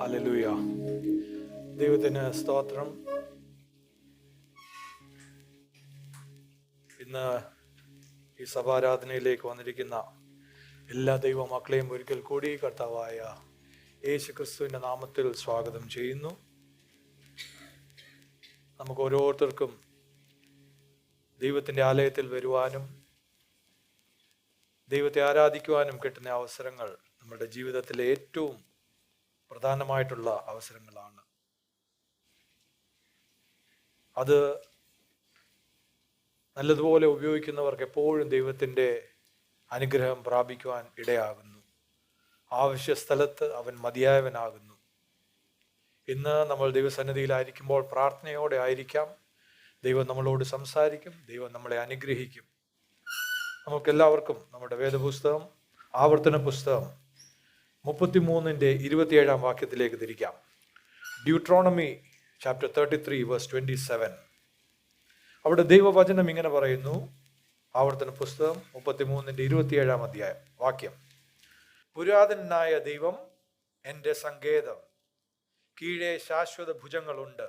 Hallelujah. ദൈവത്തിന് സ്തോത്രം. ഇന്ന് ഈ സഭാരാധനയിലേക്ക് വന്നിരിക്കുന്ന എല്ലാ ദൈവ മക്കളെയും ഒരിക്കൽ കൂടി കർത്താവായ യേശു ക്രിസ്തുവിൻ്റെ നാമത്തിൽ സ്വാഗതം ചെയ്യുന്നു. നമുക്ക് ഓരോരുത്തർക്കും ദൈവത്തിൻ്റെ ആലയത്തിൽ വരുവാനും ദൈവത്തെ ആരാധിക്കുവാനും കിട്ടുന്ന അവസരങ്ങൾ നമ്മുടെ ജീവിതത്തിലെ ഏറ്റവും പ്രധാനമായിട്ടുള്ള അവസരങ്ങളാണ്. അത് നല്ലതുപോലെ ഉപയോഗിക്കുന്നവർക്ക് എപ്പോഴും ദൈവത്തിൻ്റെ അനുഗ്രഹം പ്രാപിക്കുവാൻ ഇടയാകുന്നു. ആവശ്യ സ്ഥലത്ത് അവൻ മതിയായവനാകുന്നു. ഇന്ന് നമ്മൾ ദൈവസന്നിധിയിലായിരിക്കുമ്പോൾ പ്രാർത്ഥനയോടെ ആയിരിക്കാം. ദൈവം നമ്മളോട് സംസാരിക്കും. ദൈവം നമ്മളെ അനുഗ്രഹിക്കും. നമുക്കെല്ലാവർക്കും നമ്മുടെ വേദപുസ്തകം ആവർത്തന പുസ്തകം 33:27 വാക്യത്തിലേക്ക് തിരിക്കാം. Deuteronomy chapter 33 verse 27. അവിടെ ദൈവവചനം ഇങ്ങനെ പറയുന്നു. ആവർത്തന പുസ്തകം 33:27 വാക്യം. പുരാതനായ ദൈവം എൻ്റെ സങ്കേതം, കീഴെ ശാശ്വത ഭുജങ്ങളുണ്ട്.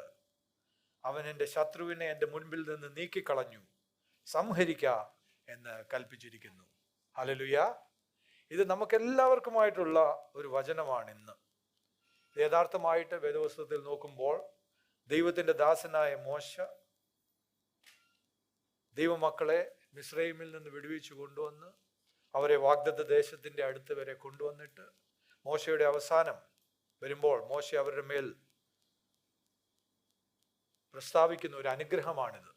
അവൻ എൻ്റെ ശത്രുവിനെ എൻ്റെ മുൻപിൽ നിന്ന് നീക്കിക്കളഞ്ഞു, സംഹരിക്ക എന്ന് കൽപ്പിച്ചിരിക്കുന്നു. ഹല്ലേലൂയ. ഇത് നമുക്കെല്ലാവർക്കുമായിട്ടുള്ള ഒരു വചനമാണ്. ഇന്ന് യഥാർത്ഥമായിട്ട് വേദപുസ്തകത്തിൽ നോക്കുമ്പോൾ ദൈവത്തിൻ്റെ ദാസനായ മോശ ദൈവമക്കളെ മിസ്രൈമിൽ നിന്ന് വിടുവിച്ചു കൊണ്ടുവന്ന് അവരെ വാഗ്ദത്ത ദേശത്തിൻ്റെ അടുത്ത് വരെ കൊണ്ടുവന്നിട്ട് മോശയുടെ അവസാനം വരുമ്പോൾ മോശ അവരുടെ മേൽ പ്രസ്താവിക്കുന്ന ഒരു അനുഗ്രഹമാണിത്.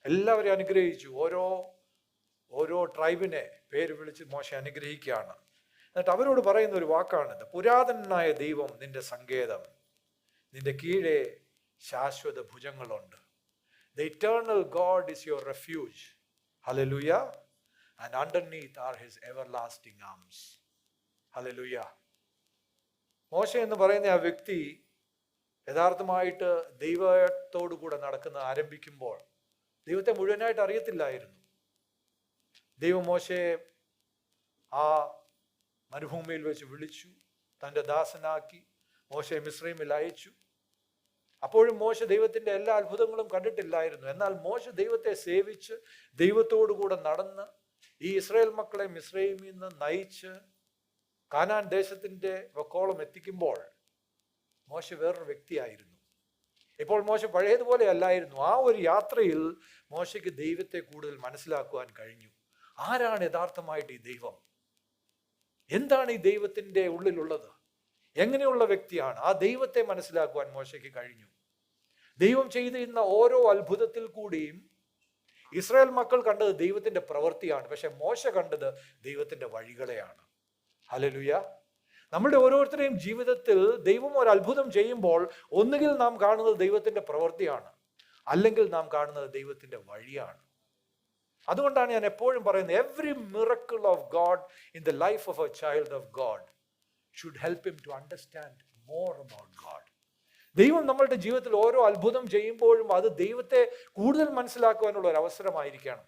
എല്ലാവരെയും അനുഗ്രഹിച്ചു. ഓരോ ട്രൈബിനെ പേര് വിളിച്ച് മോശ അനുഗ്രഹിക്കുകയാണ്. എന്നിട്ട് അവരോട് പറയുന്ന ഒരു വാക്കാണിത്. പുരാതനായ ദൈവം നിന്റെ സങ്കേതം, നിന്റെ കീഴെ ശാശ്വത ഭുജങ്ങളുണ്ട്. The eternal God is your refuge. Hallelujah. And underneath are his everlasting arms. Hallelujah. മോശ എന്ന് പറയുന്ന ആ വ്യക്തി യഥാർത്ഥമായിട്ട് ദൈവത്തോടു കൂടെ നടക്കുന്ന ആരംഭിക്കുമ്പോൾ ദൈവത്തെ മുഴുവനായിട്ട് അറിയത്തില്ലായിരുന്നു. ദൈവം മോശയെ ആ മരുഭൂമിയിൽ വെച്ച് വിളിച്ചു, തൻ്റെ ദാസനാക്കി മോശയെ മിസ്രൈമിൽ അയച്ചു. അപ്പോഴും മോശ ദൈവത്തിൻ്റെ എല്ലാ അത്ഭുതങ്ങളും കണ്ടിട്ടില്ലായിരുന്നു. എന്നാൽ മോശ ദൈവത്തെ സേവിച്ച് ദൈവത്തോടു കൂടെ നടന്ന് ഈ ഇസ്രായേൽ മക്കളെ മിസ്രൈമിൽ നിന്ന് നയിച്ച് കാനാൻ ദേശത്തിൻ്റെ വക്കോളം എത്തിക്കുമ്പോൾ മോശ വേറൊരു വ്യക്തിയായിരുന്നു. ഇപ്പോൾ മോശ പഴയതുപോലെ അല്ലായിരുന്നു. ആ ഒരു യാത്രയിൽ മോശയ്ക്ക് ദൈവത്തെ കൂടുതൽ മനസ്സിലാക്കുവാൻ കഴിഞ്ഞു. ആരാണ് യഥാർത്ഥമായിട്ട് ഈ ദൈവം? എന്താണ് ഈ ദൈവത്തിൻ്റെ ഉള്ളിലുള്ളത്? എങ്ങനെയുള്ള വ്യക്തിയാണ്? ആ ദൈവത്തെ മനസ്സിലാക്കുവാൻ മോശയ്ക്ക് കഴിഞ്ഞു. ദൈവം ചെയ്തിരുന്ന ഓരോ അത്ഭുതത്തിൽ കൂടിയും ഇസ്രായേൽ മക്കൾ കണ്ടത് ദൈവത്തിൻ്റെ പ്രവൃത്തിയാണ്. പക്ഷെ മോശ കണ്ടത് ദൈവത്തിൻ്റെ വഴികളെയാണ്. ഹല്ലേലൂയ. നമ്മുടെ ഓരോരുത്തരുടെയും ജീവിതത്തിൽ ദൈവം ഒരു അത്ഭുതം ചെയ്യുമ്പോൾ ഒന്നുകിൽ നാം കാണുന്നത് ദൈവത്തിൻ്റെ പ്രവൃത്തിയാണ്, അല്ലെങ്കിൽ നാം കാണുന്നത് ദൈവത്തിൻ്റെ വഴിയാണ്. അതുകൊണ്ടാണ് ഞാൻ എപ്പോഴും പറയുന്നത്, every miracle of God in the life of a child of God should help him to understand more about God. ദൈവം നമ്മളുടെ ജീവിതത്തിൽ ഓരോ അത്ഭുതം ചെയ്യുമ്പോഴും അത് ദൈവത്തെ കൂടുതൽ മനസ്സിലാക്കുവാനുള്ള ഒരു അവസരമായിരിക്കണം.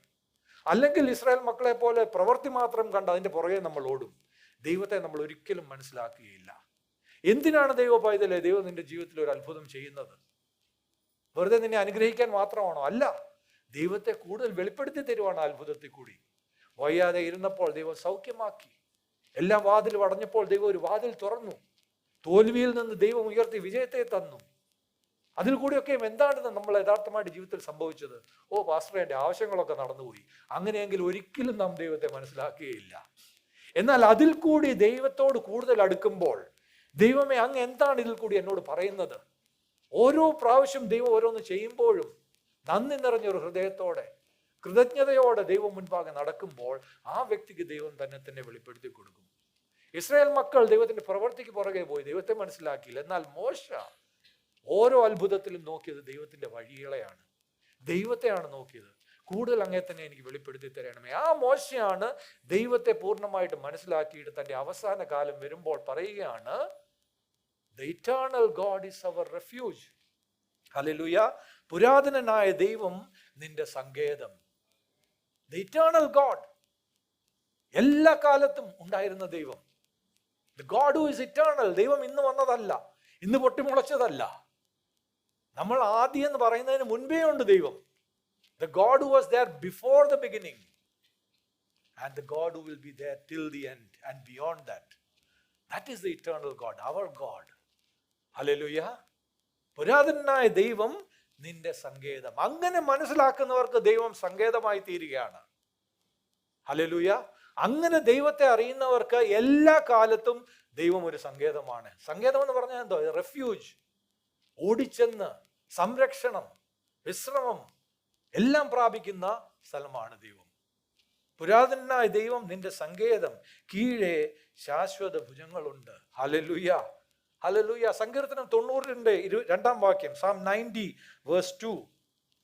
അല്ലെങ്കിൽ ഇസ്രായേൽ മക്കളെ പോലെ പ്രവൃത്തി മാത്രം കണ്ട് അതിൻ്റെ പുറകെ നമ്മൾ ഓടും. ദൈവത്തെ നമ്മൾ ഒരിക്കലും മനസ്സിലാക്കുകയില്ല. എന്തിനാണ് ദൈവപൈതലേ ദൈവം നിന്റെ ജീവിതത്തിൽ ഒരു അത്ഭുതം ചെയ്യുന്നത്? വെറുതെ നിന്നെ അനുഗ്രഹിക്കാൻ മാത്രമാണോ? അല്ല, ദൈവത്തെ കൂടുതൽ വെളിപ്പെടുത്തി തരുവാണ് അത്ഭുതത്തിൽ കൂടി. വയ്യാതെ ഇരുന്നപ്പോൾ ദൈവം സൗഖ്യമാക്കി. എല്ലാ വാതിലും അടഞ്ഞപ്പോൾ ദൈവം ഒരു വാതിൽ തുറന്നു. തോൽവിയിൽ നിന്ന് ദൈവം ഉയർത്തി വിജയത്തെ തന്നു. അതിൽ കൂടിയൊക്കെയും എന്താണെന്ന് നമ്മൾ യഥാർത്ഥമായിട്ട് ജീവിതത്തിൽ സംഭവിച്ചത്? പാസ്റ്റർ, എൻ്റെ ആവശ്യങ്ങളൊക്കെ നടന്നുപോയി. അങ്ങനെയെങ്കിൽ ഒരിക്കലും നാം ദൈവത്തെ മനസ്സിലാക്കുകയില്ല. എന്നാൽ അതിൽ കൂടി ദൈവത്തോട് കൂടുതൽ അടുക്കുമ്പോൾ, ദൈവമേ അങ്ങ് എന്താണ് ഇതിൽ കൂടി എന്നോട് പറയുന്നത്? ഓരോ പ്രാവശ്യം ദൈവം ഓരോന്ന് ചെയ്യുമ്പോഴും നന്ദി നിറഞ്ഞൊരു ഹൃദയത്തോടെ കൃതജ്ഞതയോടെ ദൈവം മുൻപാകെ നടക്കുമ്പോൾ ആ വ്യക്തിക്ക് ദൈവം തന്നെ വെളിപ്പെടുത്തി കൊടുക്കും. ഇസ്രായേൽ മക്കൾ ദൈവത്തിന്റെ പ്രവൃത്തിക്ക് പുറകെ പോയി ദൈവത്തെ മനസ്സിലാക്കിയില്ല. എന്നാൽ മോശ ഓരോ അത്ഭുതത്തിലും നോക്കിയത് ദൈവത്തിന്റെ വഴികളെയാണ്, ദൈവത്തെയാണ് നോക്കിയത്. കൂടുതൽ അങ്ങേ തന്നെ എനിക്ക് വെളിപ്പെടുത്തി തരണമേ. ആ മോശയാണ് ദൈവത്തെ പൂർണ്ണമായിട്ട് മനസ്സിലാക്കിയിട്ട് തൻ്റെ അവസാന കാലം വരുമ്പോൾ പറയുകയാണ്, The eternal God is our refuge. Hallelujah. പുരാതനനായ ദൈവം നിന്റെ സങ്കേതം. The eternal God, എല്ലാ കാലത്തും ഉണ്ടായിരുന്ന ദൈവം. The God who is eternal. ദൈവം ഇന്ന് വന്നതല്ല, ഇന്ന് പൊട്ടിമുളച്ചതല്ല. നമ്മൾ ആദ്യം എന്ന് പറയുന്നതിന് മുൻപേ ഉണ്ട് ദൈവം. The God who was there before the beginning and the God who will be there till the end and beyond that. That is the eternal God, our God. Hallelujah. പുരാതനായ ദൈവം നിന്റെ സങ്കേതം. അങ്ങനെ മനസ്സിലാക്കുന്നവർക്ക് ദൈവം സങ്കേതമായി തീരുകയാണ്. ഹല്ലേലൂയ. അങ്ങനെ ദൈവത്തെ അറിയുന്നവർക്ക് എല്ലാ കാലത്തും ദൈവം ഒരു സങ്കേതമാണ്. സങ്കേതം എന്ന് പറഞ്ഞാൽ എന്തോ? റെഫ്യൂജ്, ഓടിച്ചെന്ന് സംരക്ഷണം, വിശ്രമം എല്ലാം പ്രാപിക്കുന്ന സ്ഥലമാണ് ദൈവം. പുരാതനായ ദൈവം നിന്റെ സങ്കേതം, കീഴെ ശാശ്വത ഭുജങ്ങളുണ്ട്. Hallelujah, hallelujah. സങ്കീർത്തനം 90 2 വാക്യം, Psalm 90 verse 2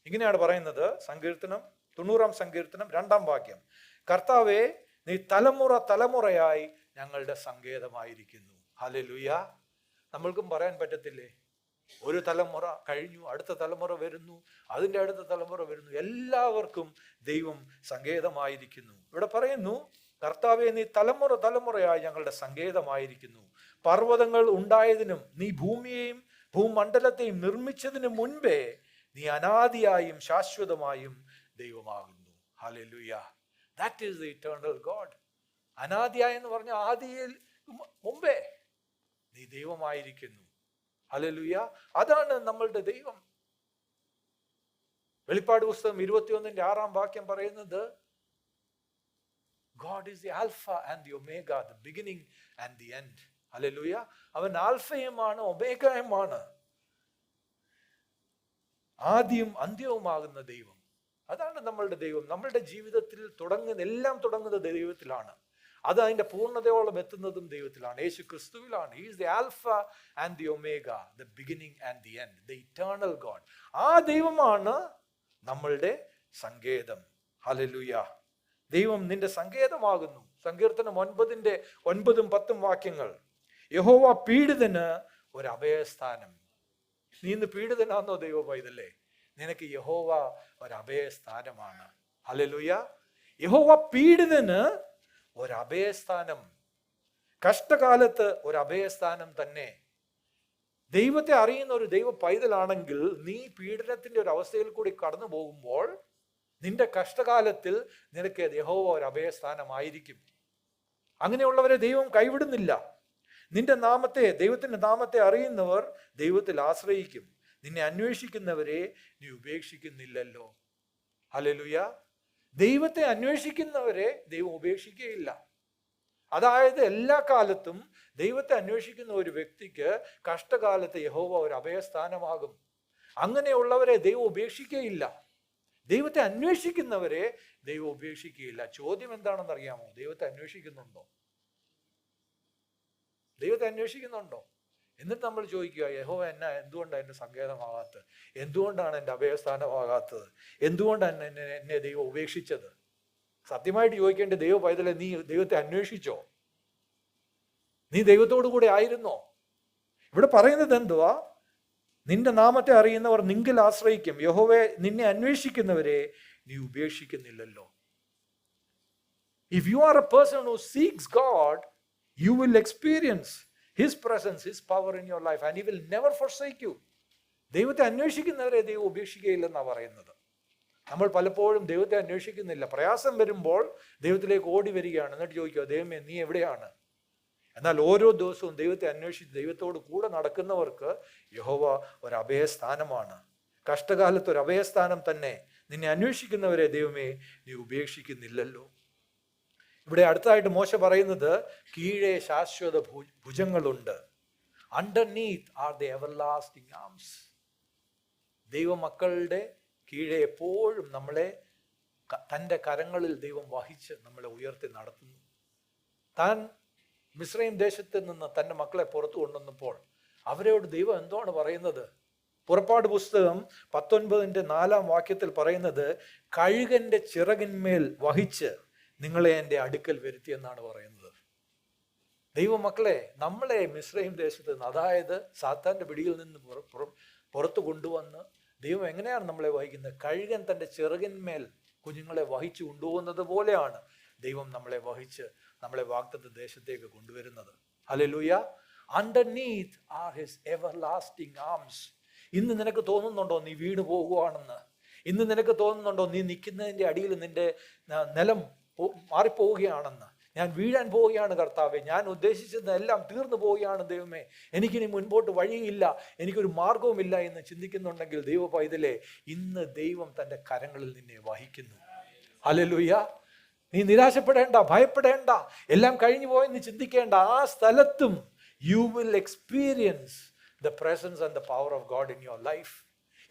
ഇങ്ങനെയാണ് പറയുന്നത്. സങ്കീർത്തനം 90 സങ്കീർത്തനം 2 വാക്യം, കർത്താവേ നീ തലമുറ തലമുറയായി ഞങ്ങളുടെ സങ്കേതമായിരിക്കുന്നു. ഹല്ലേലൂയ. നമ്മൾക്കും പറയാൻ പറ്റത്തില്ലേ? ഒരു തലമുറ കഴിഞ്ഞു, അടുത്ത തലമുറ വരുന്നു, അതിൻ്റെ അടുത്ത തലമുറ വരുന്നു, എല്ലാവർക്കും ദൈവം സങ്കേതമായിരിക്കുന്നു. ഇവിടെ പറയുന്നു, കർത്താവേ നീ തലമുറ തലമുറയായി ഞങ്ങളുടെ സങ്കേതമായിരിക്കുന്നു. പർവ്വതങ്ങൾ ഉണ്ടായതിനും നീ ഭൂമിയെയും ഭൂമണ്ഡലത്തെയും നിർമ്മിച്ചതിനു മുൻപേ നീ അനാദിയായും ശാശ്വതമായും ദൈവമാകുന്നു. Hallelujah. That is the eternal God. അനാദിയായി എന്ന് പറഞ്ഞ ആദിയിൽ മുമ്പേ നീ ദൈവമായിരിക്കുന്നു. ഹല്ലേലൂയ. അതാണ് നമ്മളുടെ ദൈവം. വെളിപ്പാട് പുസ്തകം 21 വാക്യം പറയുന്നത്, God is the Alpha and the Omega, the beginning and the end. Hallelujah. അവൻ ആൽഫയുമാണ് ഒമേഗയുമാണ്, ആദ്യം അന്ത്യവുമാകുന്ന ദൈവം. അതാണ് നമ്മളുടെ ദൈവം. നമ്മളുടെ ജീവിതത്തിൽ എല്ലാം തുടങ്ങുന്നത് ദൈവത്തിലാണ്. അത് അതിന്റെ പൂർണ്ണതയോളം എത്തുന്നതും ദൈവത്തിലാണ്, യേശു ക്രിസ്തുവിലാണ്. He is the Alpha and the Omega, the beginning and the end, the eternal God. ആ ദൈവമാണ് നമ്മളുടെ സങ്കേതം. ഹല്ലേലൂയ. ദൈവം നിന്റെ സങ്കേതമാകുന്നു. സങ്കീർത്തനം 9 10 വാക്യങ്ങൾ, യഹോവ പീഡിതന് ഒരു അഭയസ്ഥാനം. നീ ഇന്ന് പീഡിതനാന്നോ ദൈവ പൈതലേ? നിനക്ക് യഹോവ ഒരു അഭയസ്ഥാനമാണ്. ഹല്ലേലൂയ. യഹോവ പീഡിതന് ഒരു അഭയസ്ഥാനം, കഷ്ടകാലത്ത് ഒരു അഭയസ്ഥാനം തന്നെ. ദൈവത്തെ അറിയുന്ന ഒരു ദൈവ പൈതലാണെങ്കിൽ നീ പീഡനത്തിന്റെ ഒരു അവസ്ഥയിൽ കൂടി കടന്നു പോകുമ്പോൾ നിന്റെ കഷ്ടകാലത്തിൽ നിനക്ക് യഹോവ ഒരു അഭയസ്ഥാനമായിരിക്കും. അങ്ങനെയുള്ളവരെ ദൈവം കൈവിടുന്നില്ല. നിന്റെ നാമത്തെ, ദൈവത്തിന്റെ നാമത്തെ അറിയുന്നവർ ദൈവത്തിൽ ആശ്രയിക്കും. നിന്നെ അന്വേഷിക്കുന്നവരെ നീ ഉപേക്ഷിക്കുന്നില്ലല്ലോ. ഹല്ലേലൂയ. ദൈവത്തെ അന്വേഷിക്കുന്നവരെ ദൈവം ഉപേക്ഷിക്കുകയില്ല. അതായത് എല്ലാ കാലത്തും ദൈവത്തെ അന്വേഷിക്കുന്ന ഒരു വ്യക്തിക്ക് കഷ്ടകാലത്ത് യഹോവ ഒരു അഭയസ്ഥാനമാകും. അങ്ങനെയുള്ളവരെ ദൈവം ഉപേക്ഷിക്കുകയില്ല. ദൈവത്തെ അന്വേഷിക്കുന്നവരെ ദൈവം ഉപേക്ഷിക്കുകയില്ല. ചോദ്യം എന്താണെന്ന് അറിയാമോ? ദൈവത്തെ അന്വേഷിക്കുന്നുണ്ടോ? ദൈവത്തെ അന്വേഷിക്കുന്നുണ്ടോ? എന്നിട്ട് നമ്മൾ ചോദിക്കുക, യഹോവ എന്തുകൊണ്ടാണ് എൻ്റെ സങ്കേതമാകാത്തത്? എന്തുകൊണ്ടാണ് എൻ്റെ അഭയസ്ഥാനമാകാത്തത്? എന്തുകൊണ്ടാണ് എന്നെ ദൈവം ഉപേക്ഷിച്ചത്? സത്യമായിട്ട് ചോദിക്കേണ്ട ദൈവ പൈതലെ, നീ ദൈവത്തെ അന്വേഷിച്ചോ? നീ ദൈവത്തോടു കൂടെ ആയിരുന്നോ? ഇവിടെ പറയുന്നത് എന്തുവാ? നിന്റെ നാമത്തെ അറിയുന്നവർ നിങ്കിൽ ആശ്രയിക്കും. യഹോവേ നിന്നെ അന്വേഷിക്കുന്നവരെ നീ ഉപേക്ഷിക്കുന്നില്ലല്ലോ. If you are a person who seeks God, you will experience His presence, His power in your life, and He will never forsake you. ദൈവത്തെ അന്വേഷിക്കുന്നവരെ ദൈവം ഉപേക്ഷിക്കുകയില്ലെന്നാണ് പറയുന്നത്. നമ്മൾ പലപ്പോഴും ദൈവത്തെ അന്വേഷിക്കുന്നില്ല. പ്രയാസം വരുമ്പോൾ ദൈവത്തിലേക്ക് ഓടി വരികയാണ്. എന്നിട്ട് ചോദിക്കുക, ദൈവമേ നീ എവിടെയാണ്? എന്നാൽ ഓരോ ദിവസവും ദൈവത്തെ അന്വേഷിച്ച് ദൈവത്തോട് കൂടെ നടക്കുന്നവർക്ക് യഹോവ ഒരു അഭയസ്ഥാനമാണ്. കഷ്ടകാലത്ത് ഒരു അഭയസ്ഥാനം തന്നെ. നിന്നെ അന്വേഷിക്കുന്നവരെ ദൈവമേ നീ ഉപേക്ഷിക്കുന്നില്ലല്ലോ. ഇവിടെ അടുത്തായിട്ട് മോശ പറയുന്നത്, കീഴെ ശാശ്വത ഭുജങ്ങളുണ്ട്. Underneath are the everlasting arms. ദൈവമക്കളുടെ കീഴെ എപ്പോഴും നമ്മളെ തൻ്റെ കരങ്ങളിൽ ദൈവം വഹിച്ച് നമ്മളെ ഉയർത്തി നടത്തുന്നു. താൻ മിസ്രയീം ദേശത്ത് നിന്ന് തൻ്റെ മക്കളെ പുറത്തു കൊണ്ടുവന്നപ്പോൾ അവരോട് ദൈവം എന്താണ് പറയുന്നത്? പുറപ്പാട് പുസ്തകം 19 വാക്യത്തിൽ പറയുന്നത്, കഴുകന്റെ ചിറകിന്മേൽ വഹിച്ച് നിങ്ങളെ എൻ്റെ അടുക്കൽ വരുത്തിയെന്നാണ് പറയുന്നത്. ദൈവമക്കളെ, നമ്മളെ മിസ്രയീം ദേശത്ത് നിന്ന്, അതായത് സാത്താന്റെ പിടിയിൽ നിന്ന് പുറത്തു കൊണ്ടുവന്ന് ദൈവം എങ്ങനെയാണ് നമ്മളെ വഹിക്കുന്നത്? കഴുകൻ തൻ്റെ ചിറകിന്മേൽ കുഞ്ഞുങ്ങളെ വഹിച്ചു കൊണ്ടുപോകുന്നത് പോലെയാണ് ദൈവം നമ്മളെ വഹിച്ച് നമ്മളെ വാഗ്ദത്ത ദേശത്തേക്ക് കൊണ്ടുവരുന്നത്. Hallelujah. Underneath R his everlasting arms. ഇന്ന് നിനക്ക് തോന്നുന്നുണ്ടോ നീ വീണ് പോകുവാണെന്ന്? ഇന്ന് നിനക്ക് തോന്നുന്നുണ്ടോ നീ നിൽക്കുന്നതിൻ്റെ അടിയിൽ നിന്റെ നിലം മാറിപ്പോവുകയാണെന്ന്? ഞാൻ വീഴാൻ പോവുകയാണ് കർത്താവേ, ഞാൻ ഉദ്ദേശിച്ചതെല്ലാം തീർന്നു പോവുകയാണ് ദൈവമേ, എനിക്കിനി മുൻപോട്ട് വഴിയില്ല, എനിക്കൊരു മാർഗവുമില്ല എന്ന് ചിന്തിക്കുന്നുണ്ടെങ്കിൽ ദൈവ പൈതലേ, ഇന്ന് ദൈവം തൻ്റെ കരങ്ങളിൽ നിന്നെ വഹിക്കുന്നു. ഹല്ലേലൂയ. നീ നിരാശപ്പെടേണ്ട, ഭയപ്പെടേണ്ട, എല്ലാം കഴിഞ്ഞു പോയെന്ന് ചിന്തിക്കേണ്ട. ആ സ്ഥലത്തും you will experience the presence and the power of God in your life.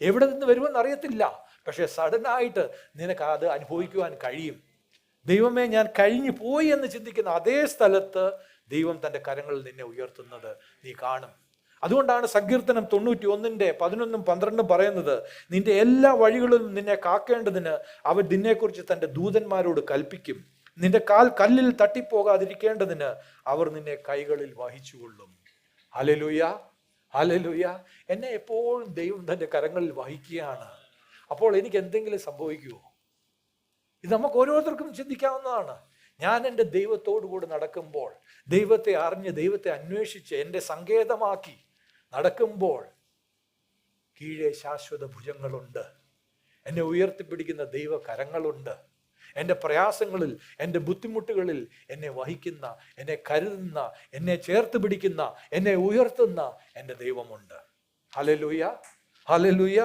എവിടെ നിന്ന് വരുമെന്ന് അറിയത്തില്ല, പക്ഷെ സഡനായിട്ട് നിനക്ക് അത് അനുഭവിക്കുവാൻ കഴിയും. ദൈവമേ, ഞാൻ കഴിഞ്ഞു പോയി എന്ന് ചിന്തിക്കുന്ന അതേ സ്ഥലത്ത് ദൈവം തൻ്റെ കരങ്ങളിൽ നിന്നെ ഉയർത്തുന്നത് നീ കാണും. അതുകൊണ്ടാണ് സങ്കീർത്തനം 91:11-12 പറയുന്നത്, നിന്റെ എല്ലാ വഴികളിലും നിന്നെ കാക്കേണ്ടതിന് അവൻ നിന്നെക്കുറിച്ച് തൻ്റെ ദൂതന്മാരോട് കൽപ്പിക്കും. നിന്റെ കാൽ കല്ലിൽ തട്ടിപ്പോകാതിരിക്കേണ്ടതിന് അവർ നിന്നെ കൈകളിൽ വഹിച്ചുകൊള്ളും. Hallelujah, hallelujah. എന്നെ എപ്പോഴും ദൈവം തൻ്റെ കരങ്ങളിൽ വഹിക്കുകയാണ്. അപ്പോൾ എനിക്ക് എന്തെങ്കിലും സംഭവിക്കുമോ? ഇത് നമുക്ക് ഓരോരുത്തർക്കും ചിന്തിക്കാവുന്നതാണ്. ഞാൻ എൻ്റെ ദൈവത്തോടു കൂടെ നടക്കുമ്പോൾ, ദൈവത്തെ അറിഞ്ഞ് ദൈവത്തെ അന്വേഷിച്ച് എൻ്റെ സങ്കേതമാക്കി നടക്കുമ്പോൾ കീഴെ ശാശ്വത ഭുജങ്ങളുണ്ട്. എന്നെ ഉയർത്തിപ്പിടിക്കുന്ന ദൈവ കരങ്ങളുണ്ട്. എൻ്റെ പ്രയാസങ്ങളിൽ, എൻ്റെ ബുദ്ധിമുട്ടുകളിൽ എന്നെ വഹിക്കുന്ന, എന്നെ കരുതുന്ന, എന്നെ ചേർത്ത് പിടിക്കുന്ന, എന്നെ ഉയർത്തുന്ന എൻ്റെ ദൈവമുണ്ട്. Hallelujah, hallelujah.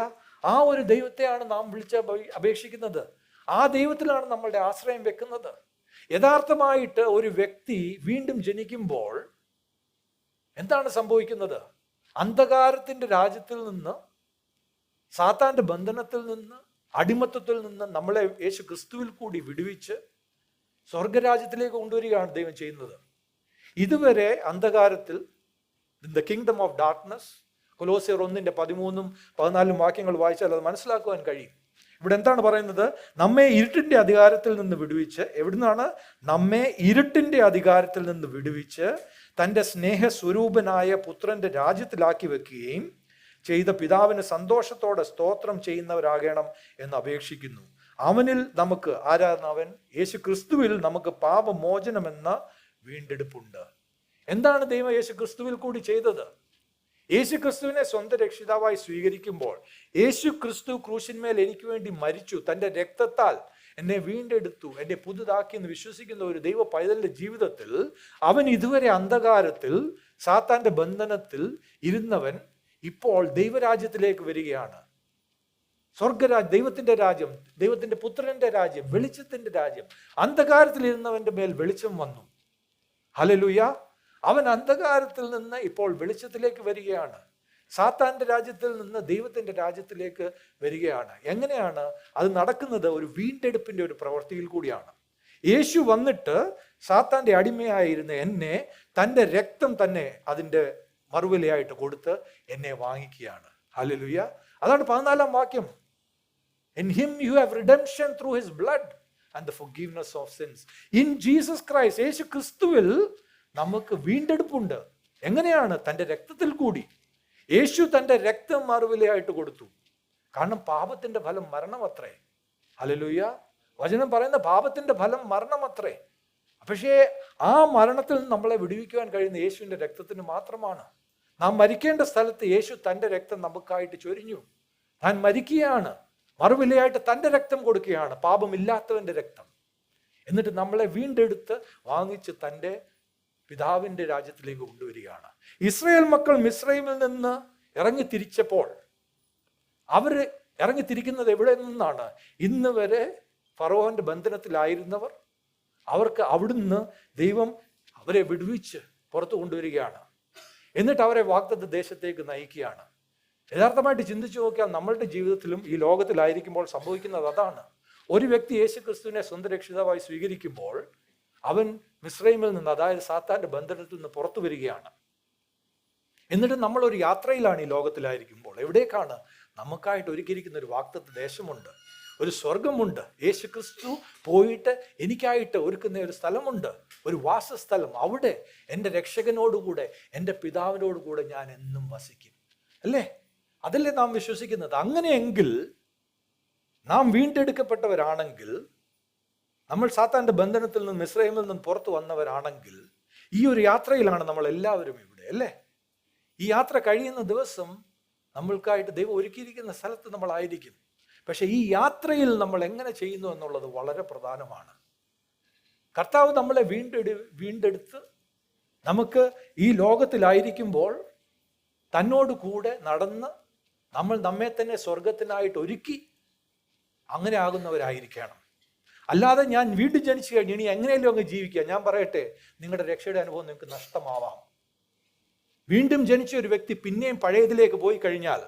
ആ ഒരു ദൈവത്തെയാണ് നാം വിളിച്ച് അപേക്ഷിക്കുന്നത്. ആ ദൈവത്തിലാണ് നമ്മളുടെ ആശ്രയം വെക്കുന്നത്. യഥാർത്ഥമായിട്ട് ഒരു വ്യക്തി വീണ്ടും ജനിക്കുമ്പോൾ എന്താണ് സംഭവിക്കുന്നത്? അന്ധകാരത്തിൻ്റെ രാജ്യത്തിൽ നിന്ന്, സാത്താൻ്റെ ബന്ധനത്തിൽ നിന്ന്, അടിമത്തത്തിൽ നിന്ന് നമ്മളെ യേശു ക്രിസ്തുവിൽ കൂടി വിടുവിച്ച് സ്വർഗരാജ്യത്തിലേക്ക് കൊണ്ടുവരികയാണ് ദൈവം ചെയ്യുന്നത്. ഇതുവരെ അന്ധകാരത്തിൽ, ദ കിങ്ഡം ഓഫ് ഡാർക്ക്നെസ്, കൊലോസ്യർ 1:13-14 വാക്യങ്ങൾ വായിച്ചാൽ അത് മനസ്സിലാക്കുവാൻ കഴിയും. ഇവിടെ എന്താണ് പറയുന്നത്? നമ്മെ ഇരുട്ടിൻ്റെ അധികാരത്തിൽ നിന്ന് വിടുവിച്ച്, എവിടുന്നാണ്? നമ്മെ ഇരുട്ടിൻ്റെ അധികാരത്തിൽ നിന്ന് വിടുവിച്ച് തൻ്റെ സ്നേഹസ്വരൂപനായ പുത്രൻ്റെ രാജ്യത്തിലാക്കി വെക്കുകയും ചെയ്ത പിതാവിന് സന്തോഷത്തോടെ സ്തോത്രം ചെയ്യുന്നവരാകണം എന്ന് അപേക്ഷിക്കുന്നു. അവനിൽ നമുക്ക്, ആരാണ് അവൻ? യേശു ക്രിസ്തുവിൽ നമുക്ക് പാപമോചനമെന്ന വീണ്ടെടുപ്പുണ്ട്. എന്താണ് ദൈവം യേശു ക്രിസ്തുവിൽ കൂടി ചെയ്തത്? യേശു ക്രിസ്തുവിനെ സ്വന്തം രക്ഷിതാവായി സ്വീകരിക്കുമ്പോൾ, യേശു ക്രിസ്തു ക്രൂശിന്മേൽ എനിക്ക് വേണ്ടി മരിച്ചു, തൻ്റെ രക്തത്താൽ എന്നെ വീണ്ടെടുത്തു, എന്നെ പുതുതാക്കി എന്ന് വിശ്വസിക്കുന്ന ഒരു ദൈവ പൈതലിന്റെ ജീവിതത്തിൽ, അവൻ ഇതുവരെ അന്ധകാരത്തിൽ സാത്താന്റെ ബന്ധനത്തിൽ ഇരുന്നവൻ ഇപ്പോൾ ദൈവരാജ്യത്തിലേക്ക് വരികയാണ്. സ്വർഗരാജ്യം, ദൈവത്തിന്റെ രാജ്യം, ദൈവത്തിന്റെ പുത്രന്റെ രാജ്യം, വെളിച്ചത്തിന്റെ രാജ്യം. അന്ധകാരത്തിൽ ഇരുന്നവന്റെ മേൽ വെളിച്ചം വന്നു. ഹല്ലേലൂയ. അവൻ അന്ധകാരത്തിൽ നിന്ന് ഇപ്പോൾ വെളിച്ചത്തിലേക്ക് വരികയാണ്. സാത്താന്റെ രാജ്യത്തിൽ നിന്ന് ദൈവത്തിന്റെ രാജ്യത്തിലേക്ക് വരികയാണ്. എങ്ങനെയാണ് അത് നടക്കുന്നത്? ഒരു വീണ്ടെടുപ്പിന്റെ ഒരു പ്രവൃത്തിയിൽ കൂടിയാണ്. യേശു വന്നിട്ട് സാത്താന്റെ അടിമയായിരുന്ന എന്നെ തൻ്റെ രക്തം തന്നെ അതിൻ്റെ മറുവിലയായിട്ട് കൊടുത്ത് എന്നെ വാങ്ങിക്കുകയാണ്. ഹല്ലേലൂയ. അതാണ് 14 വാക്യം. In him you have redemption through his blood and the forgiveness of sins. In Jesus Christ, യേശു ക്രിസ്തുവിൽ നമുക്ക് വീണ്ടെടുപ്പുണ്ട്. എങ്ങനെയാണ്? തൻ്റെ രക്തത്തിൽ കൂടി. യേശു തൻ്റെ രക്തം മറുവിലയായിട്ട് കൊടുത്തു. കാരണം പാപത്തിന്റെ ഫലം മരണമത്രേ. ഹല്ലേലൂയ. വചനം പറയുന്ന പാപത്തിന്റെ ഫലം മരണമത്രേ. പക്ഷേ ആ മരണത്തിൽ നിന്ന് നമ്മളെ വിടുവിക്കുവാൻ കഴിയുന്ന യേശുവിൻ്റെ രക്തത്തിന് മാത്രമാണ്. നാം മരിക്കേണ്ട സ്ഥലത്ത് യേശു തൻ്റെ രക്തം നമുക്കായിട്ട് ചൊരിഞ്ഞു. താൻ മരിക്കുകയാണ്, മറുവിലയായിട്ട് തൻ്റെ രക്തം കൊടുക്കുകയാണ്, പാപമില്ലാത്തവൻ്റെ രക്തം. എന്നിട്ട് നമ്മളെ വീണ്ടെടുത്ത് വാങ്ങിച്ച് തൻ്റെ പിതാവിൻ്റെ രാജ്യത്തിലേക്ക് കൊണ്ടുവരികയാണ്. ഇസ്രായേൽ മക്കൾ മിസ്രൈമിൽ നിന്ന് ഇറങ്ങി തിരിച്ചപ്പോൾ, അവർ ഇറങ്ങി തിരിക്കുന്നത് എവിടെ നിന്നാണ്? ഇന്ന് വരെ ഫറവോന്റെ ബന്ധനത്തിലായിരുന്നവർ, അവർക്ക് അവിടുന്ന് ദൈവം അവരെ വിടുവിച്ച് പുറത്തു കൊണ്ടുവരികയാണ്. എന്നിട്ട് അവരെ വാഗ്ദത്ത ദേശത്തേക്ക് നയിക്കുകയാണ്. യഥാർത്ഥമായിട്ട് ചിന്തിച്ചു നോക്കിയാൽ നമ്മളുടെ ജീവിതത്തിലും ഈ ലോകത്തിലായിരിക്കുമ്പോൾ സംഭവിക്കുന്നത് അതാണ്. ഒരു വ്യക്തി യേശു ക്രിസ്തുവിനെ സ്വന്തം രക്ഷിതാവായി സ്വീകരിക്കുമ്പോൾ അവൻ മിസ്രൈമിൽ നിന്ന്, അതായത് സാത്താന്റെ ബന്ധനത്തിൽ നിന്ന് പുറത്തു വരികയാണ്. എന്നിട്ട് നമ്മളൊരു യാത്രയിലാണ് ഈ ലോകത്തിലായിരിക്കുമ്പോൾ. എവിടേക്കാണ്? നമുക്കായിട്ട് ഒരുക്കിയിരിക്കുന്ന ഒരു വാഗ്ദത്ത ദേശമുണ്ട്, ഒരു സ്വർഗമുണ്ട്. യേശു ക്രിസ്തു പോയിട്ട് എനിക്കായിട്ട് ഒരുക്കുന്ന ഒരു സ്ഥലമുണ്ട്, ഒരു വാസസ്ഥലം. അവിടെ എൻ്റെ രക്ഷകനോടുകൂടെ, എൻ്റെ പിതാവിനോടുകൂടെ ഞാൻ എന്നും വസിക്കും. അല്ലേ? അതല്ലേ നാം വിശ്വസിക്കുന്നത്? അങ്ങനെയെങ്കിൽ നാം വീണ്ടെടുക്കപ്പെട്ടവരാണെങ്കിൽ, നമ്മൾ സാത്താന്റെ ബന്ധനത്തിൽ നിന്ന്, മിസ്രൈമിൽ നിന്ന് പുറത്തു വന്നവരാണെങ്കിൽ, ഈ ഒരു യാത്രയിലാണ് നമ്മൾ എല്ലാവരും ഇവിടെ, അല്ലേ? ഈ യാത്ര കഴിയുന്ന ദിവസം നമ്മൾക്കായിട്ട് ദൈവം ഒരുക്കിയിരിക്കുന്ന സ്ഥലത്ത് നമ്മളായിരിക്കും. പക്ഷെ ഈ യാത്രയിൽ നമ്മൾ എങ്ങനെ ചെയ്യുന്നു എന്നുള്ളത് വളരെ പ്രധാനമാണ്. കർത്താവ് നമ്മളെ വീണ്ടെടുത്ത് നമുക്ക് ഈ ലോകത്തിലായിരിക്കുമ്പോൾ തന്നോട് കൂടെ നടന്ന് നമ്മൾ നമ്മെ തന്നെ സ്വർഗത്തിനായിട്ട് ഒരുക്കി അങ്ങനെ ആകുന്നവരായിരിക്കണം. അല്ലാതെ ഞാൻ വീണ്ടും ജനിച്ചു കഴിഞ്ഞ് ഇനി എങ്ങനെയല്ലോ അങ്ങ് ജീവിക്കുക. ഞാൻ പറയട്ടെ, നിങ്ങളുടെ രക്ഷയുടെ അനുഭവം നിങ്ങൾക്ക് നഷ്ടമാവാം. വീണ്ടും ജനിച്ച ഒരു വ്യക്തി പിന്നെയും പഴയതിലേക്ക് പോയി കഴിഞ്ഞാൽ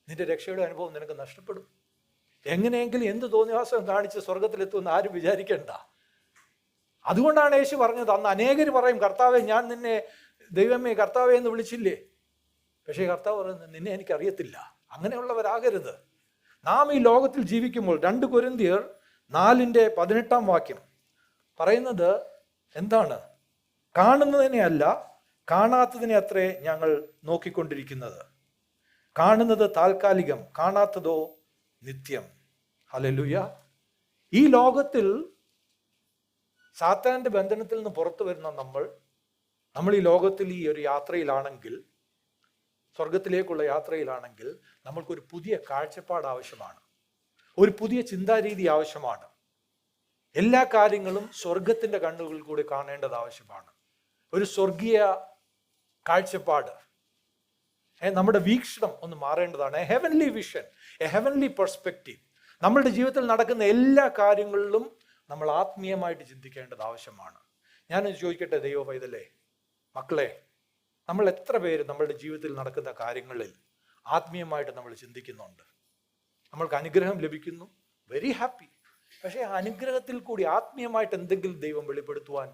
നിന്റെ രക്ഷയുടെ അനുഭവം നിനക്ക് നഷ്ടപ്പെടും. എങ്ങനെയെങ്കിലും എന്ത് തോന്നിവാസം കാണിച്ച് സ്വർഗത്തിലെത്തുമെന്ന് ആരും വിചാരിക്കണ്ട. അതുകൊണ്ടാണ് യേശു പറഞ്ഞത്, അന്ന് അനേകർ പറയും, കർത്താവെ ഞാൻ നിന്നെ ദൈവമേ കർത്താവെ എന്ന് വിളിച്ചില്ലേ? പക്ഷേ കർത്താവ് പറയുന്നത്, നിന്നെ എനിക്കറിയത്തില്ല. അങ്ങനെയുള്ളവരാകരുത്. നാം ഈ ലോകത്തിൽ ജീവിക്കുമ്പോൾ 2 കൊരിന്ത്യർ 4:18 പറയുന്നത് എന്താണ്? കാണുന്നതിനെ അല്ല, കാണാത്തതിനെ അത്രേ ഞങ്ങൾ നോക്കിക്കൊണ്ടിരിക്കുന്നത്. കാണുന്നത് താൽക്കാലികം, കാണാത്തതോ നിത്യം. ഹല്ലേലൂയ. ഈ ലോകത്തിൽ സാത്താന്റെ ബന്ധനത്തിൽ നിന്ന് പുറത്തു വരുന്ന നമ്മൾ ഈ ലോകത്തിൽ ഈ ഒരു യാത്രയിലാണെങ്കിൽ, സ്വർഗത്തിലേക്കുള്ള യാത്രയിലാണെങ്കിൽ, നമ്മൾക്കൊരു പുതിയ കാഴ്ചപ്പാട് ആവശ്യമാണ്, ഒരു പുതിയ ചിന്താരീതി ആവശ്യമാണ്. എല്ലാ കാര്യങ്ങളും സ്വർഗത്തിന്റെ കണ്ണുകളിൽ കൂടി കാണേണ്ടത് ആവശ്യമാണ്. ഒരു സ്വർഗീയ കാഴ്ചപ്പാട്, നമ്മുടെ വീക്ഷണം ഒന്ന് മാറേണ്ടതാണ്. A heavenly vision, a heavenly perspective. നമ്മളുടെ ജീവിതത്തിൽ നടക്കുന്ന എല്ലാ കാര്യങ്ങളിലും നമ്മൾ ആത്മീയമായിട്ട് ചിന്തിക്കേണ്ടത് ആവശ്യമാണ്. ഞാനൊന്ന് ചോദിക്കട്ടെ, ദൈവ പൈതലേ, മക്കളെ, നമ്മൾ എത്ര പേര് നമ്മളുടെ ജീവിതത്തിൽ നടക്കുന്ന കാര്യങ്ങളിൽ ആത്മീയമായിട്ട് നമ്മൾ ചിന്തിക്കുന്നുണ്ട്? നമ്മൾക്ക് അനുഗ്രഹം ലഭിക്കുന്നു, വെരി ഹാപ്പി. പക്ഷേ ആ അനുഗ്രഹത്തിൽ കൂടി ആത്മീയമായിട്ട് എന്തെങ്കിലും ദൈവം വെളിപ്പെടുത്തുവാൻ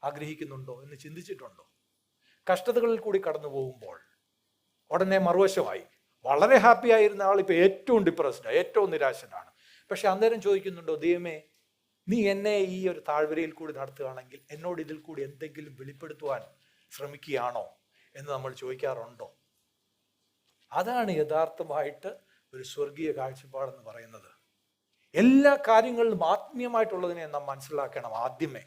ആഗ്രഹിക്കുന്നുണ്ടോ എന്ന് ചിന്തിച്ചിട്ടുണ്ടോ? കഷ്ടതകളിൽ കൂടി കടന്നു പോകുമ്പോൾ ഉടനെ മറുവശമായി വളരെ ഹാപ്പി ആയിരുന്ന ആൾ ഇപ്പോൾ ഏറ്റവും ഡിപ്രസ്ഡ്, ഏറ്റവും നിരാശനാണ്. പക്ഷെ അന്നേരം ചോദിക്കുന്നുണ്ടോ, ദൈവമേ നീ എന്നെ ഈ ഒരു താഴ്വരയിൽ കൂടി നടത്തുകയാണെങ്കിൽ എന്നോട് ഇതിൽ കൂടി എന്തെങ്കിലും വെളിപ്പെടുത്തുവാൻ ശ്രമിക്കുകയാണോ എന്ന് നമ്മൾ ചോദിക്കാറുണ്ടോ? അതാണ് യഥാർത്ഥമായിട്ട് ഒരു സ്വർഗീയ കാഴ്ചപ്പാടെന്ന് പറയുന്നത്. എല്ലാ കാര്യങ്ങളിലും ആത്മീയമായിട്ടുള്ളതിനെ നാം മനസ്സിലാക്കണം ആദ്യമേ.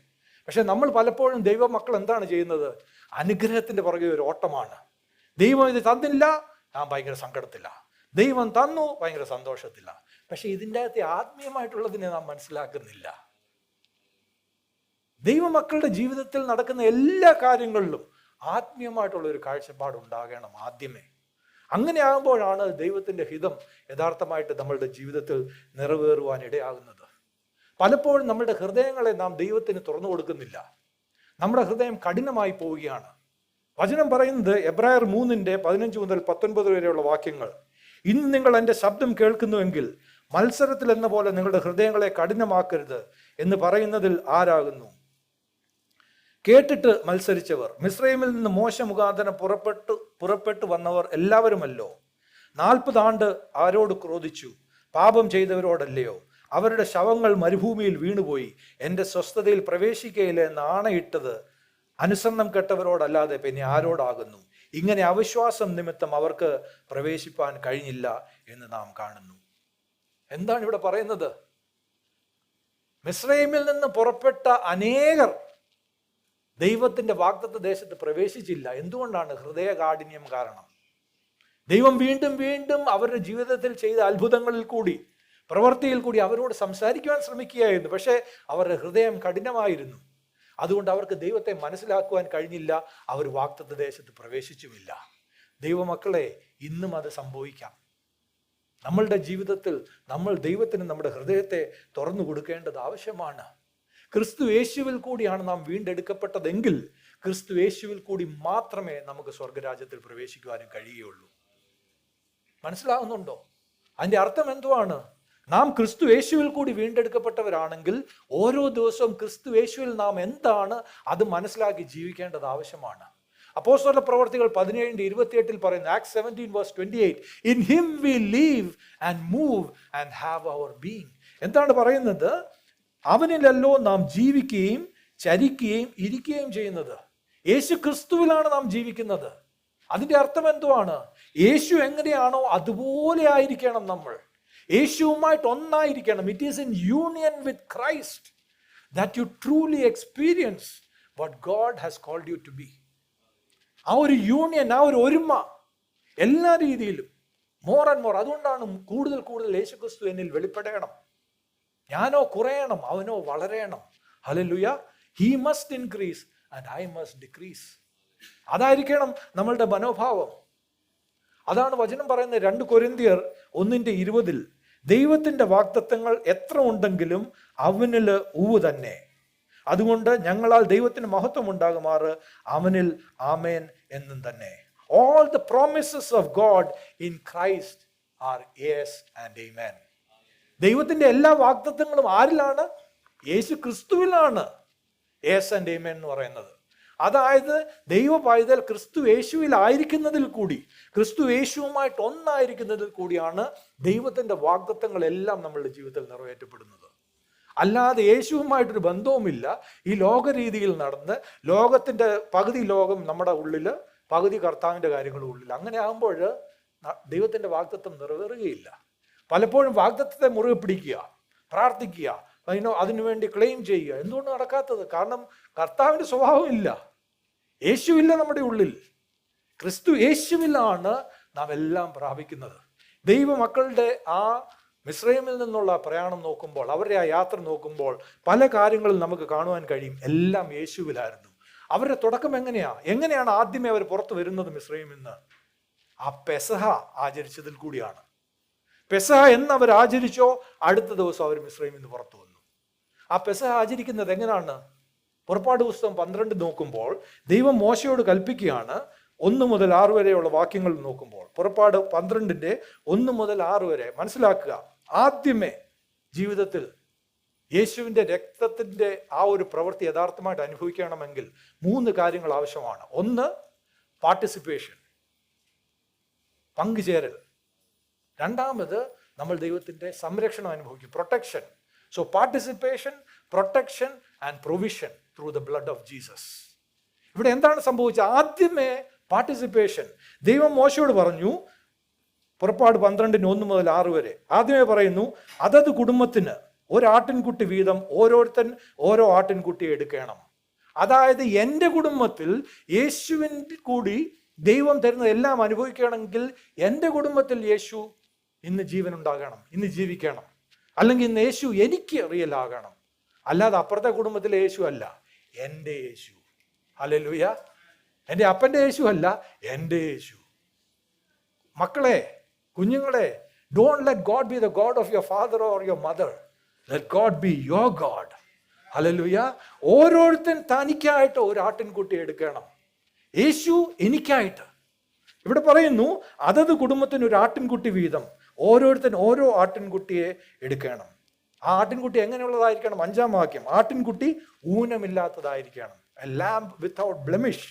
പക്ഷെ നമ്മൾ പലപ്പോഴും ദൈവമക്കൾ എന്താണ് ചെയ്യുന്നത്? അനുഗ്രഹത്തിന്റെ പുറകെ ഒരു ഓട്ടമാണ്. ദൈവം ഇത് തന്നില്ല, ഞാൻ ഭയങ്കര സങ്കടത്തില്ല. ദൈവം തന്നു, ഭയങ്കര സന്തോഷത്തില്ല. പക്ഷെ ഇതിൻ്റെ അകത്തെ ആത്മീയമായിട്ടുള്ളതിനെ നാം മനസ്സിലാക്കുന്നില്ല. ദൈവമക്കളുടെ ജീവിതത്തിൽ നടക്കുന്ന എല്ലാ കാര്യങ്ങളിലും ആത്മീയമായിട്ടുള്ള ഒരു കാഴ്ചപ്പാട് ഉണ്ടാകണം ആദ്യമേ. അങ്ങനെ ആകുമ്പോഴാണ് ദൈവത്തിന്റെ ഹിതം യഥാർത്ഥമായിട്ട് നമ്മളുടെ ജീവിതത്തിൽ നിറവേറുവാൻ ഇടയാകുന്നത്. പലപ്പോഴും നമ്മളുടെ ഹൃദയങ്ങളെ നാം ദൈവത്തിന് തുറന്നു കൊടുക്കുന്നില്ല. നമ്മുടെ ഹൃദയം കഠിനമായി പോവുകയാണ്. വചനം പറയുന്നത് എബ്രായർ 3:15-19 വരെയുള്ള വാക്യങ്ങൾ, ഇന്ന് നിങ്ങൾ എൻ്റെ ശബ്ദം കേൾക്കുന്നുവെങ്കിൽ മത്സരത്തിൽ എന്ന പോലെ നിങ്ങളുടെ ഹൃദയങ്ങളെ കഠിനമാക്കരുത് എന്ന് പറയുന്നതിൽ ആരാകുന്നു? കേട്ടിട്ട് മത്സരിച്ചവർ, മിസ്രയീമിൽ നിന്ന് മോശ മുഖാന്തരം പുറപ്പെട്ടു വന്നവർ എല്ലാവരുമല്ലോ. 40 ആണ്ട് ആരോട് ക്രോധിച്ചു? പാപം ചെയ്തവരോടല്ലയോ? അവരുടെ ശവങ്ങൾ മരുഭൂമിയിൽ വീണുപോയി. എൻ്റെ സ്വസ്ഥതയിൽ പ്രവേശിക്കയില്ല എന്ന് ആണയിട്ടത് അനുസരണം കെട്ടവരോടല്ലാതെ പിന്നെ ആരോടാകുന്നു? ഇങ്ങനെ അവിശ്വാസം നിമിത്തം അവർക്ക് പ്രവേശിപ്പാൻ കഴിഞ്ഞില്ല എന്ന് നാം കാണുന്നു. എന്താണ് ഇവിടെ പറയുന്നത്? മിസ്രയീമിൽ നിന്ന് പുറപ്പെട്ട അനേകർ ദൈവത്തിന്റെ വാഗ്ദത്ത ദേശത്ത് പ്രവേശിച്ചില്ല. എന്തുകൊണ്ടാണ്? ഹൃദയകാഠിന്യം കാരണം. ദൈവം വീണ്ടും വീണ്ടും അവരുടെ ജീവിതത്തിൽ ചെയ്ത അത്ഭുതങ്ങളിൽ കൂടി, പ്രവൃത്തിയിൽ കൂടി അവരോട് സംസാരിക്കുവാൻ ശ്രമിക്കുകയായിരുന്നു. പക്ഷേ അവരുടെ ഹൃദയം കഠിനമായിരുന്നു. അതുകൊണ്ട് അവർക്ക് ദൈവത്തെ മനസ്സിലാക്കുവാൻ കഴിഞ്ഞില്ല. അവർ വാഗ്ദത്ത ദേശത്ത് പ്രവേശിച്ചുമില്ല. ദൈവമക്കളെ, ഇന്നും അത് സംഭവിക്കാം. നമ്മളുടെ ജീവിതത്തിൽ നമ്മൾ ദൈവത്തിന് നമ്മുടെ ഹൃദയത്തെ തുറന്നു കൊടുക്കേണ്ടത് ആവശ്യമാണ്. ക്രിസ്തു യേശുവിൽ കൂടിയാണ് നാം വീണ്ടെടുക്കപ്പെട്ടതെങ്കിൽ ക്രിസ്തു യേശുവിൽ കൂടി മാത്രമേ നമുക്ക് സ്വർഗരാജ്യത്തിൽ പ്രവേശിക്കുവാനും കഴിയുകയുള്ളൂ. മനസ്സിലാവുന്നുണ്ടോ? അതിൻ്റെ അർത്ഥം എന്തുവാണ്? നാം ക്രിസ്തു യേശുവിൽ കൂടി വീണ്ടെടുക്കപ്പെട്ടവരാണെങ്കിൽ ഓരോ ദിവസവും ക്രിസ്തു യേശുവിൽ നാം എന്താണ് അത് മനസ്സിലാക്കി ജീവിക്കേണ്ടത് ആവശ്യമാണ്. അപ്പോസ്തല പ്രവർത്തികൾ 17:28 പറയുന്നു, Acts 17:28, in him we live and move and have our being. എന്താണ് പറയുന്നത്? അവനിലല്ലോ നാം ജീവിക്കുകയും ചരിക്കുകയും ഇരിക്കുകയും ചെയ്യുന്നത്. യേശു ക്രിസ്തുവിലാണ് നാം ജീവിക്കുന്നത്. അതിൻ്റെ അർത്ഥം എന്തുവാണ്? യേശു എങ്ങനെയാണോ അതുപോലെ ആയിരിക്കണം നമ്മൾ. യേശുവുമായിട്ട് ഒന്നായിരിക്കണം. It is in union with Christ that you truly experience what God has called you to be. ആ ഒരു യൂണിയൻ, ആ ഒരു ഒരുമ എല്ലാ രീതിയിലും മോർ ആൻഡ് മോർ. അതുകൊണ്ടാണ് കൂടുതൽ കൂടുതൽ യേശുക്രിസ്തു എന്നിൽ വെളിപ്പെടണം. ഞാനോ കുറയണം, അവനോ വളരണം. Hallelujah. He must increase and I must decrease. അതായിരിക്കണം നമ്മളുടെ മനോഭാവം. അതാണ് വചനം പറയുന്നത് 2 കൊരിന്ത്യർ 1:20. ദൈവത്തിന്റെ വാഗ്ദത്തങ്ങൾ എത്ര ഉണ്ടെങ്കിലും അവനിൽ ഉവ്വ് തന്നെ. അതുകൊണ്ട് ഞങ്ങളാൽ ദൈവത്തിന് മഹത്വം ഉണ്ടാകുമാറ് അവനിൽ ആമേൻ എന്നും തന്നെ. All the promises of God in Christ are yes and amen. ദൈവത്തിന്റെ എല്ലാ വാഗ്ദത്തങ്ങളും ആരിലാണ്? യേശു ക്രിസ്തുവിലാണ് yes and amen എന്ന് പറയുന്നത്. അതായത് ദൈവ പൈതൽ ക്രിസ്തു യേശുവിൽ ആയിരിക്കുന്നതിൽ കൂടി, ക്രിസ്തു യേശുവുമായിട്ട് ഒന്നായിരിക്കുന്നതിൽ കൂടിയാണ് ദൈവത്തിന്റെ വാഗ്ദത്തങ്ങളെല്ലാം നമ്മളുടെ ജീവിതത്തിൽ നിറവേറ്റപ്പെടുന്നത്. അല്ലാതെ യേശുവുമായിട്ടൊരു ബന്ധവുമില്ല, ഈ ലോകരീതിയിൽ നടന്ന് ലോകത്തിന്റെ പകുതി ലോകം നമ്മുടെ ഉള്ളില്, പകുതി കർത്താവിന്റെ കാര്യങ്ങളുടെ ഉള്ളിൽ, അങ്ങനെ ആകുമ്പോൾ ദൈവത്തിന്റെ വാഗ്ദത്തം നിറവേറുകയില്ല. പലപ്പോഴും വാഗ്ദത്തത്തെ മുറുകെ പിടിക്കുക, പ്രാർത്ഥിക്കുക, അതിനുവേണ്ടി ക്ലെയിം ചെയ്യുക. എന്തുകൊണ്ട് നടക്കാത്തത്? കാരണം കർത്താവിന്റെ സ്വഭാവം ഇല്ല, യേശുവില്ല നമ്മുടെ ഉള്ളിൽ. ക്രിസ്തു യേശുവിലാണ് നാം എല്ലാം പ്രാപിക്കുന്നത്. ദൈവമക്കളുടെ ആ മിസ്രൈമിൽ നിന്നുള്ള പ്രയാണം നോക്കുമ്പോൾ, അവരുടെ ആ യാത്ര നോക്കുമ്പോൾ പല കാര്യങ്ങളും നമുക്ക് കാണുവാൻ കഴിയും. എല്ലാം യേശുവിലായിരുന്നു. അവരുടെ തുടക്കം എങ്ങനെയാണ് ആദ്യമേ അവർ പുറത്തു വരുന്നത് മിസ്രൈമിൽ നിന്ന്? ആ പെസഹ ആചരിച്ചതിൽ കൂടിയാണ്. പെസഹ എന്ന് അവർ ആചരിച്ചോ അടുത്ത ദിവസം അവർ മിസ്രൈമിൽ നിന്ന് പുറത്തു വന്നു. ആ പെസഹ ആചരിക്കുന്നത് എങ്ങനെയാണ്? പുറപ്പാട് പുസ്തകം 12 നോക്കുമ്പോൾ ദൈവം മോശയോട് കൽപ്പിക്കുകയാണ്. 1 മുതൽ 6 വരെയുള്ള വാക്യങ്ങൾ നോക്കുമ്പോൾ, പുറപ്പാട് 12 1 മുതൽ 6 വരെ മനസ്സിലാക്കുക. ആദ്യമേ ജീവിതത്തിൽ യേശുവിൻ്റെ രക്തത്തിൻ്റെ ആ ഒരു പ്രവൃത്തി യഥാർത്ഥമായിട്ട് അനുഭവിക്കണമെങ്കിൽ 3 കാര്യങ്ങൾ ആവശ്യമാണ്. 1, പാർട്ടിസിപ്പേഷൻ, പങ്കുചേരൽ. 2, നമ്മൾ ദൈവത്തിൻ്റെ സംരക്ഷണം അനുഭവിക്കും, protection. So participation, protection and provision through the blood of Jesus. ഇവിടെ എന്താണ് സംഭവിച്ചത്? ആദ്യമേ പാർട്ടിസിപ്പേഷൻ. ദൈവം മോശയോട് പറഞ്ഞു, പുറപ്പാട് 12 1 മുതൽ 6 വരെ ആദ്യമേ പറയുന്നു, അതത് കുടുംബത്തിന് ഒരാട്ടിൻകുട്ടി വീതം ഓരോരുത്തൻ ഓരോ ആട്ടിൻകുട്ടിയെ എടുക്കണം. അതായത് എൻ്റെ കുടുംബത്തിൽ യേശുവിൻ്റെ കൂടി ദൈവം തരുന്നത് എല്ലാം അനുഭവിക്കണമെങ്കിൽ എൻ്റെ കുടുംബത്തിൽ യേശു ഇന്ന് ജീവൻ ഉണ്ടാകണം, ഇന്ന് ജീവിക്കണം. അല്ലെങ്കിൽ ഇന്ന് യേശു എനിക്ക് റിയൽ ആകണം. അല്ലാതെ അപ്പുറത്തെ കുടുംബത്തിലെ യേശു അല്ല, എൻ്റെ യേശു. ഹല്ലേലൂയ. എൻ്റെ അപ്പൻ്റെ യേശു അല്ല, എൻ്റെ യേശു. മക്കളെ, കുഞ്ഞുങ്ങളെ, don't let God B the God of your father or your mother. Let God be your God. Hallelujah. ഓരോരുത്തൻ തനിക്കായിട്ട് ഒരു ആട്ടിൻകുട്ടി എടുക്കണം. യേശു എനിക്കായിട്ട്. ഇവിടെ പറയുന്നു, അതത് കുടുംബത്തിന് ഒരു ആട്ടിൻകുട്ടി വീതം ഓരോരുത്തൻ ഓരോ ആട്ടിൻകുട്ടിയെ എടുക്കണം. ആ ആട്ടിൻകുട്ടി എങ്ങനെയുള്ളതായിരിക്കണം? 5-ാം വാക്യം, ആട്ടിൻകുട്ടി ഊനമില്ലാത്തതായിരിക്കണം, എ ലാംബ് വിത്തൗട്ട് ബ്ലെമിഷ്.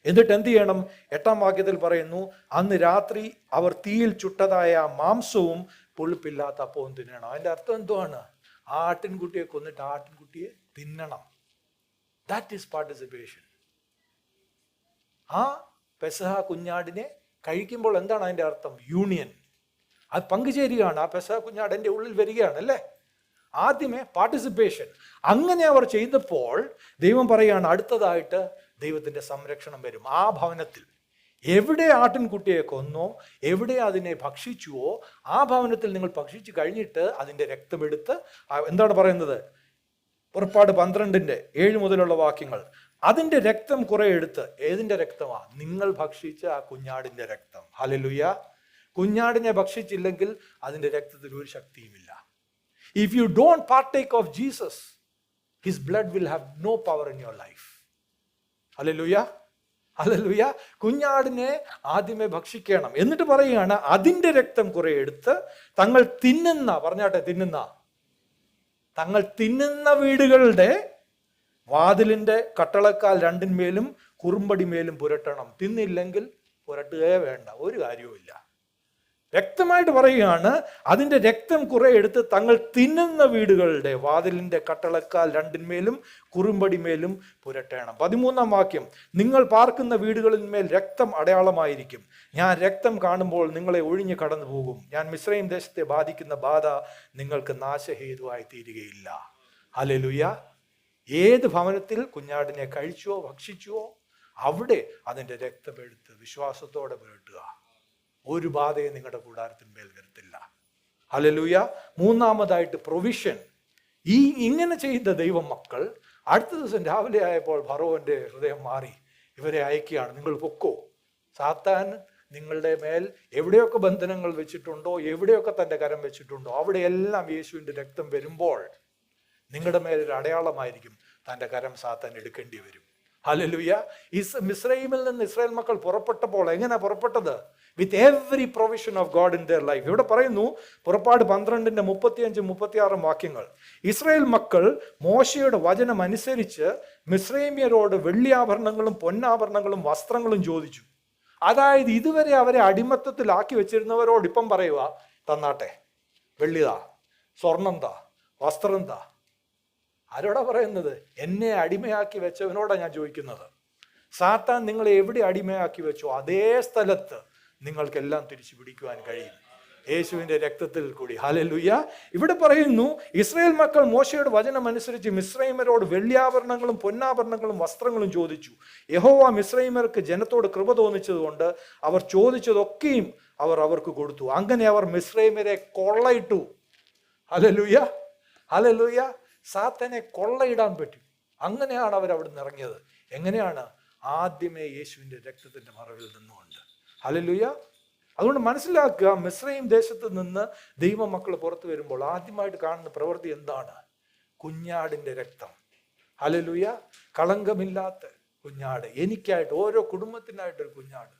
എന്നിട്ട് എന്ത് ചെയ്യണം? 8-ാം വാക്യത്തിൽ പറയുന്നു, അന്ന് രാത്രി അവർ തീയിൽ ചുട്ടതായ മാംസവും പുളിപ്പില്ലാത്ത അപ്പവും തിന്നണം. അതിൻ്റെ അർത്ഥം എന്തുവാണ്? ആ ആട്ടിൻകുട്ടിയെ കൊന്നിട്ട് ആ ആട്ടിൻകുട്ടിയെ തിന്നണം. That is participation. ആ പെസഹ കുഞ്ഞാടിനെ കഴിക്കുമ്പോൾ എന്താണ് അതിൻ്റെ അർത്ഥം? യൂണിയൻ. അത് പങ്കുചേരുകയാണ്. ആ പെസഹ കുഞ്ഞാട് എൻ്റെ ഉള്ളിൽ വരികയാണ് അല്ലേ? ആദ്യമേ പാർട്ടിസിപ്പേഷൻ. അങ്ങനെ അവർ ചെയ്തപ്പോൾ ദൈവം പറയുകയാണ്, അടുത്തതായിട്ട് ദൈവത്തിൻ്റെ സംരക്ഷണം വരും. ആ ഭവനത്തിൽ എവിടെ ആട്ടിൻകുട്ടിയെ കൊന്നോ, എവിടെ അതിനെ ഭക്ഷിച്ചുവോ, ആ ഭവനത്തിൽ നിങ്ങൾ ഭക്ഷിച്ചു കഴിഞ്ഞിട്ട് അതിൻ്റെ രക്തമെടുത്ത്, എന്താണ് പറയുന്നത്? പുറപ്പാട് 12 7 മുതലുള്ള വാക്യങ്ങൾ, അതിൻ്റെ രക്തം കുറെ എടുത്ത്. ഏതിൻ്റെ രക്തമാണ്? നിങ്ങൾ ഭക്ഷിച്ച ആ കുഞ്ഞാടിൻ്റെ രക്തം. ഹല്ലേലൂയ. കുഞ്ഞാടിനെ ഭക്ഷിച്ചില്ലെങ്കിൽ അതിൻ്റെ രക്തത്തിൽ ഒരു ശക്തിയുമില്ല. If you don't partake of Jesus, his blood will have no power in your life. Hallelujah. Hallelujah. കുഞ്ഞാടിനെ ആദ്യമേ ഭക്ഷിക്കണം. എന്നിട്ട് പറയുകയാണ്, അതിൻ്റെ രക്തം കുറെ എടുത്ത് തങ്ങൾ തിന്നുന്ന, പറഞ്ഞാട്ടെ, തങ്ങൾ തിന്നുന്ന വീടുകളുടെ വാതിലിൻ്റെ കട്ടളക്കാൽ 2-ന്മേലും കുറുമ്പടിമേലും പുരട്ടണം. തിന്നില്ലെങ്കിൽ പുരട്ടുകയേ വേണ്ട, ഒരു കാര്യവുമില്ല. വ്യക്തമായിട്ട് പറയുകയാണ്, അതിൻ്റെ രക്തം കുറെ എടുത്ത് തങ്ങൾ തിന്നുന്ന വീടുകളുടെ വാതിലിൻ്റെ കട്ടളക്കാൽ 2-ന്മേലും കുറുമ്പടിമേലും പുരട്ടണം. 13-ാം വാക്യം, നിങ്ങൾ പാർക്കുന്ന വീടുകളിന്മേൽ രക്തം അടയാളമായിരിക്കും. ഞാൻ രക്തം കാണുമ്പോൾ നിങ്ങളെ ഒഴിഞ്ഞു കടന്നു പോകും. ഞാൻ മിസ്രയീം ദേശത്തെ ബാധിക്കുന്ന ബാധ നിങ്ങൾക്ക് നാശഹേതുവായി തീരുകയില്ല. ഹല്ലേലൂയ. ഏത് ഭവനത്തിൽ കുഞ്ഞാടിനെ കഴിച്ചുവോ ഭക്ഷിച്ചുവോ അവിടെ അതിൻ്റെ രക്തമെടുത്ത് വിശ്വാസത്തോടെ പുരട്ടുക. ഒരു ബാധയും നിങ്ങളുടെ കൂടാരത്തിന്മേൽ വരത്തില്ല. ഹല്ലേലൂയ. മൂന്നാമതായിട്ട് പ്രൊവിഷൻ. ഇങ്ങനെ ചെയ്ത ദൈവമക്കൾ അടുത്ത ദിവസം രാവിലെ ആയപ്പോൾ ഫറവോന്റെ ഹൃദയം മാറി. ഇവരെ അയക്കുകയാണ്, നിങ്ങൾ പൊക്കോ. സാത്താൻ നിങ്ങളുടെ മേൽ എവിടെയൊക്കെ ബന്ധനങ്ങൾ വെച്ചിട്ടുണ്ടോ, എവിടെയൊക്കെ തൻ്റെ കരം വെച്ചിട്ടുണ്ടോ, അവിടെയെല്ലാം യേശുവിൻ്റെ രക്തം വരുമ്പോൾ നിങ്ങളുടെ മേലൊരു അടയാളമായിരിക്കും. തൻ്റെ കരം സാത്താൻ എടുക്കേണ്ടി വരും. ഹല്ലേലൂയ. മിസ്രൈമിൽ നിന്ന് ഇസ്രായേൽ മക്കൾ പുറപ്പെട്ടപ്പോൾ എങ്ങനെ പുറപ്പെട്ടത്? With every provision of God in their life. ഇവിടെ പറയുന്നു പുറപ്പാട് 12:35-36 വാക്യങ്ങൾ. ഇസ്രായേൽ മക്കൾ മോശയുടെ വചനം അനുസരിച്ച് മിസ്രൈമ്യരോട് വെള്ളിയാഭരണങ്ങളും പൊന്നാഭരണങ്ങളും വസ്ത്രങ്ങളും ചോദിച്ചു. അതായത് ഇതുവരെ അവരെ അടിമത്തത്തിലാക്കി വെച്ചിരുന്നവരോട് ഇപ്പം പറയുക, തന്നാട്ടെ, വെള്ളിതാ, സ്വർണം താ, വസ്ത്രം താ. ആരോടാ പറയുന്നത്? എന്നെ അടിമയാക്കി വെച്ചവനോടാ ഞാൻ ചോദിക്കുന്നത്. സാത്താൻ നിങ്ങളെ എവിടെ അടിമയാക്കി വെച്ചോ അതേ സ്ഥലത്ത് നിങ്ങൾക്കെല്ലാം തിരിച്ചു പിടിക്കുവാൻ കഴിയും യേശുവിൻ്റെ രക്തത്തിൽ കൂടി. ഹല്ലേലൂയ. ഇവിടെ പറയുന്നു ഇസ്രായേൽ മക്കൾ മോശയുടെ വചനം അനുസരിച്ച് മിസ്രൈമരോട് വെള്ളിയാഭരണങ്ങളും പൊന്നാഭരണങ്ങളും വസ്ത്രങ്ങളും ചോദിച്ചു. യഹോവ മിസ്രൈമർക്ക് ജനത്തോട് കൃപ തോന്നിച്ചതുകൊണ്ട് അവർ ചോദിച്ചതൊക്കെയും അവർ അവർക്ക് കൊടുത്തു. അങ്ങനെ അവർ മിസ്രൈമരെ കൊള്ളയിട്ടു. ഹല്ലേലൂയ. ഹല്ലേലൂയ. സാത്താനെ കൊള്ളയിടാൻ പറ്റും. അങ്ങനെയാണ് അവർ അവിടെ നിന്ന് ഇറങ്ങിയത്. എങ്ങനെയാണ്? ആദ്യമേ യേശുവിൻ്റെ രക്തത്തിൻ്റെ മറവിൽ നിന്നുകൊണ്ട്. ഹല്ലേലൂയ. അതുകൊണ്ട് മനസ്സിലാക്കുക, മിസ്രയീം ദേശത്ത് നിന്ന് ദൈവമക്കൾ പുറത്തു വരുമ്പോൾ ആദ്യമായിട്ട് കാണുന്ന പ്രവൃത്തി എന്താണ്? കുഞ്ഞാടിൻ്റെ രക്തം. ഹല്ലേലൂയ. കളങ്കമില്ലാത്ത കുഞ്ഞാട്, എനിക്കായിട്ട്, ഓരോ കുടുംബത്തിനായിട്ടൊരു കുഞ്ഞാട്.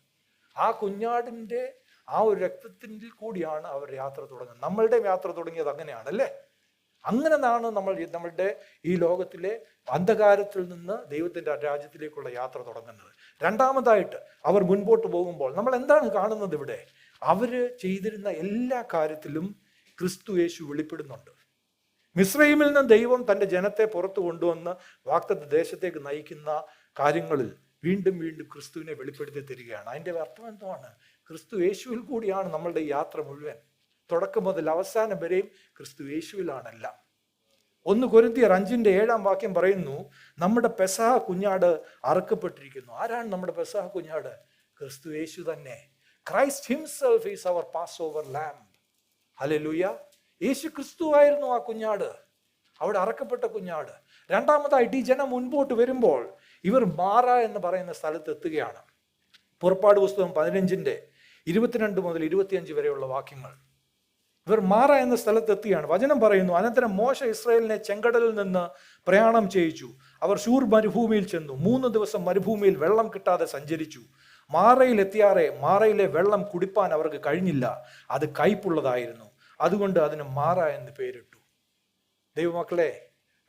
ആ കുഞ്ഞാടിൻ്റെ ആ ഒരു രക്തത്തിൽ കൂടിയാണ് അവർ യാത്ര തുടങ്ങുന്നത്. നമ്മളുടെയും യാത്ര തുടങ്ങിയത് അങ്ങനെയാണ്, അല്ലേ? അങ്ങനെയാണ് നമ്മളുടെ ഈ ലോകത്തിലെ അന്ധകാരത്തിൽ നിന്ന് ദൈവത്തിൻ്റെ രാജ്യത്തിലേക്കുള്ള യാത്ര തുടങ്ങുന്നത്. രണ്ടാമതായിട്ട് അവർ മുൻപോട്ട് പോകുമ്പോൾ നമ്മൾ എന്താണ് കാണുന്നത്? ഇവിടെ അവർ ചെയ്തിരുന്ന എല്ലാ കാര്യത്തിലും ക്രിസ്തു യേശു വെളിപ്പെടുന്നുണ്ട്. മിസ്രയീമിൽ നിന്ന് ദൈവം തൻ്റെ ജനത്തെ പുറത്തു കൊണ്ടുവന്ന് വാഗ്ദത്ത ദേശത്തേക്ക് നയിക്കുന്ന കാര്യങ്ങളിൽ വീണ്ടും വീണ്ടും ക്രിസ്തുവിനെ വെളിപ്പെടുത്തി തരികയാണ്. അതിൻ്റെ അർത്ഥം എന്താണ്? ക്രിസ്തു യേശുവിൽ കൂടിയാണ് നമ്മളുടെ യാത്ര മുഴുവൻ. തുടക്കം മുതൽ അവസാനം വരെയും ക്രിസ്തു യേശുവിലാണെല്ലാം. 1 കൊരിന്ത്യർ 5:7 വാക്യം പറയുന്നു, നമ്മുടെ പെസഹ കുഞ്ഞാട് അറുക്കപ്പെട്ടിരിക്കുന്നു. ആരാണ് നമ്മുടെ പെസഹ കുഞ്ഞാട്? ക്രിസ്തു യേശു തന്നെ. Christ himself is our passover lamb. Hallelujah. യേശു ക്രിസ്തു ആയിരുന്നു ആ കുഞ്ഞാട്, അവിടെ അറക്കപ്പെട്ട കുഞ്ഞാട്. രണ്ടാമതായിട്ട് ഈ ജനം മുൻപോട്ട് വരുമ്പോൾ ഇവർ മാറ എന്ന് പറയുന്ന സ്ഥലത്ത് എത്തുകയാണ്. പുറപ്പാട് പുസ്തകം 15:22-25 വരെയുള്ള വാക്യങ്ങൾ. ഇവർ മാറ എന്ന സ്ഥലത്തെത്തിയാണ്. വചനം പറയുന്നു, അനന്തരം മോശ ഇസ്രായേലിനെ ചെങ്കടലിൽ നിന്ന് പ്രയാണം ചെയ്യിച്ചു. അവർ ശൂർ മരുഭൂമിയിൽ ചെന്നു. 3 ദിവസം മരുഭൂമിയിൽ വെള്ളം കിട്ടാതെ സഞ്ചരിച്ചു. മാറയിൽ എത്തിയാറെ മാറയിലെ വെള്ളം കുടിപ്പാൻ അവർക്ക് കഴിഞ്ഞില്ല, അത് കയ്പുള്ളതായിരുന്നു. അതുകൊണ്ട് അതിന് മാറ എന്ന് പേരിട്ടു. ദൈവമക്കളെ,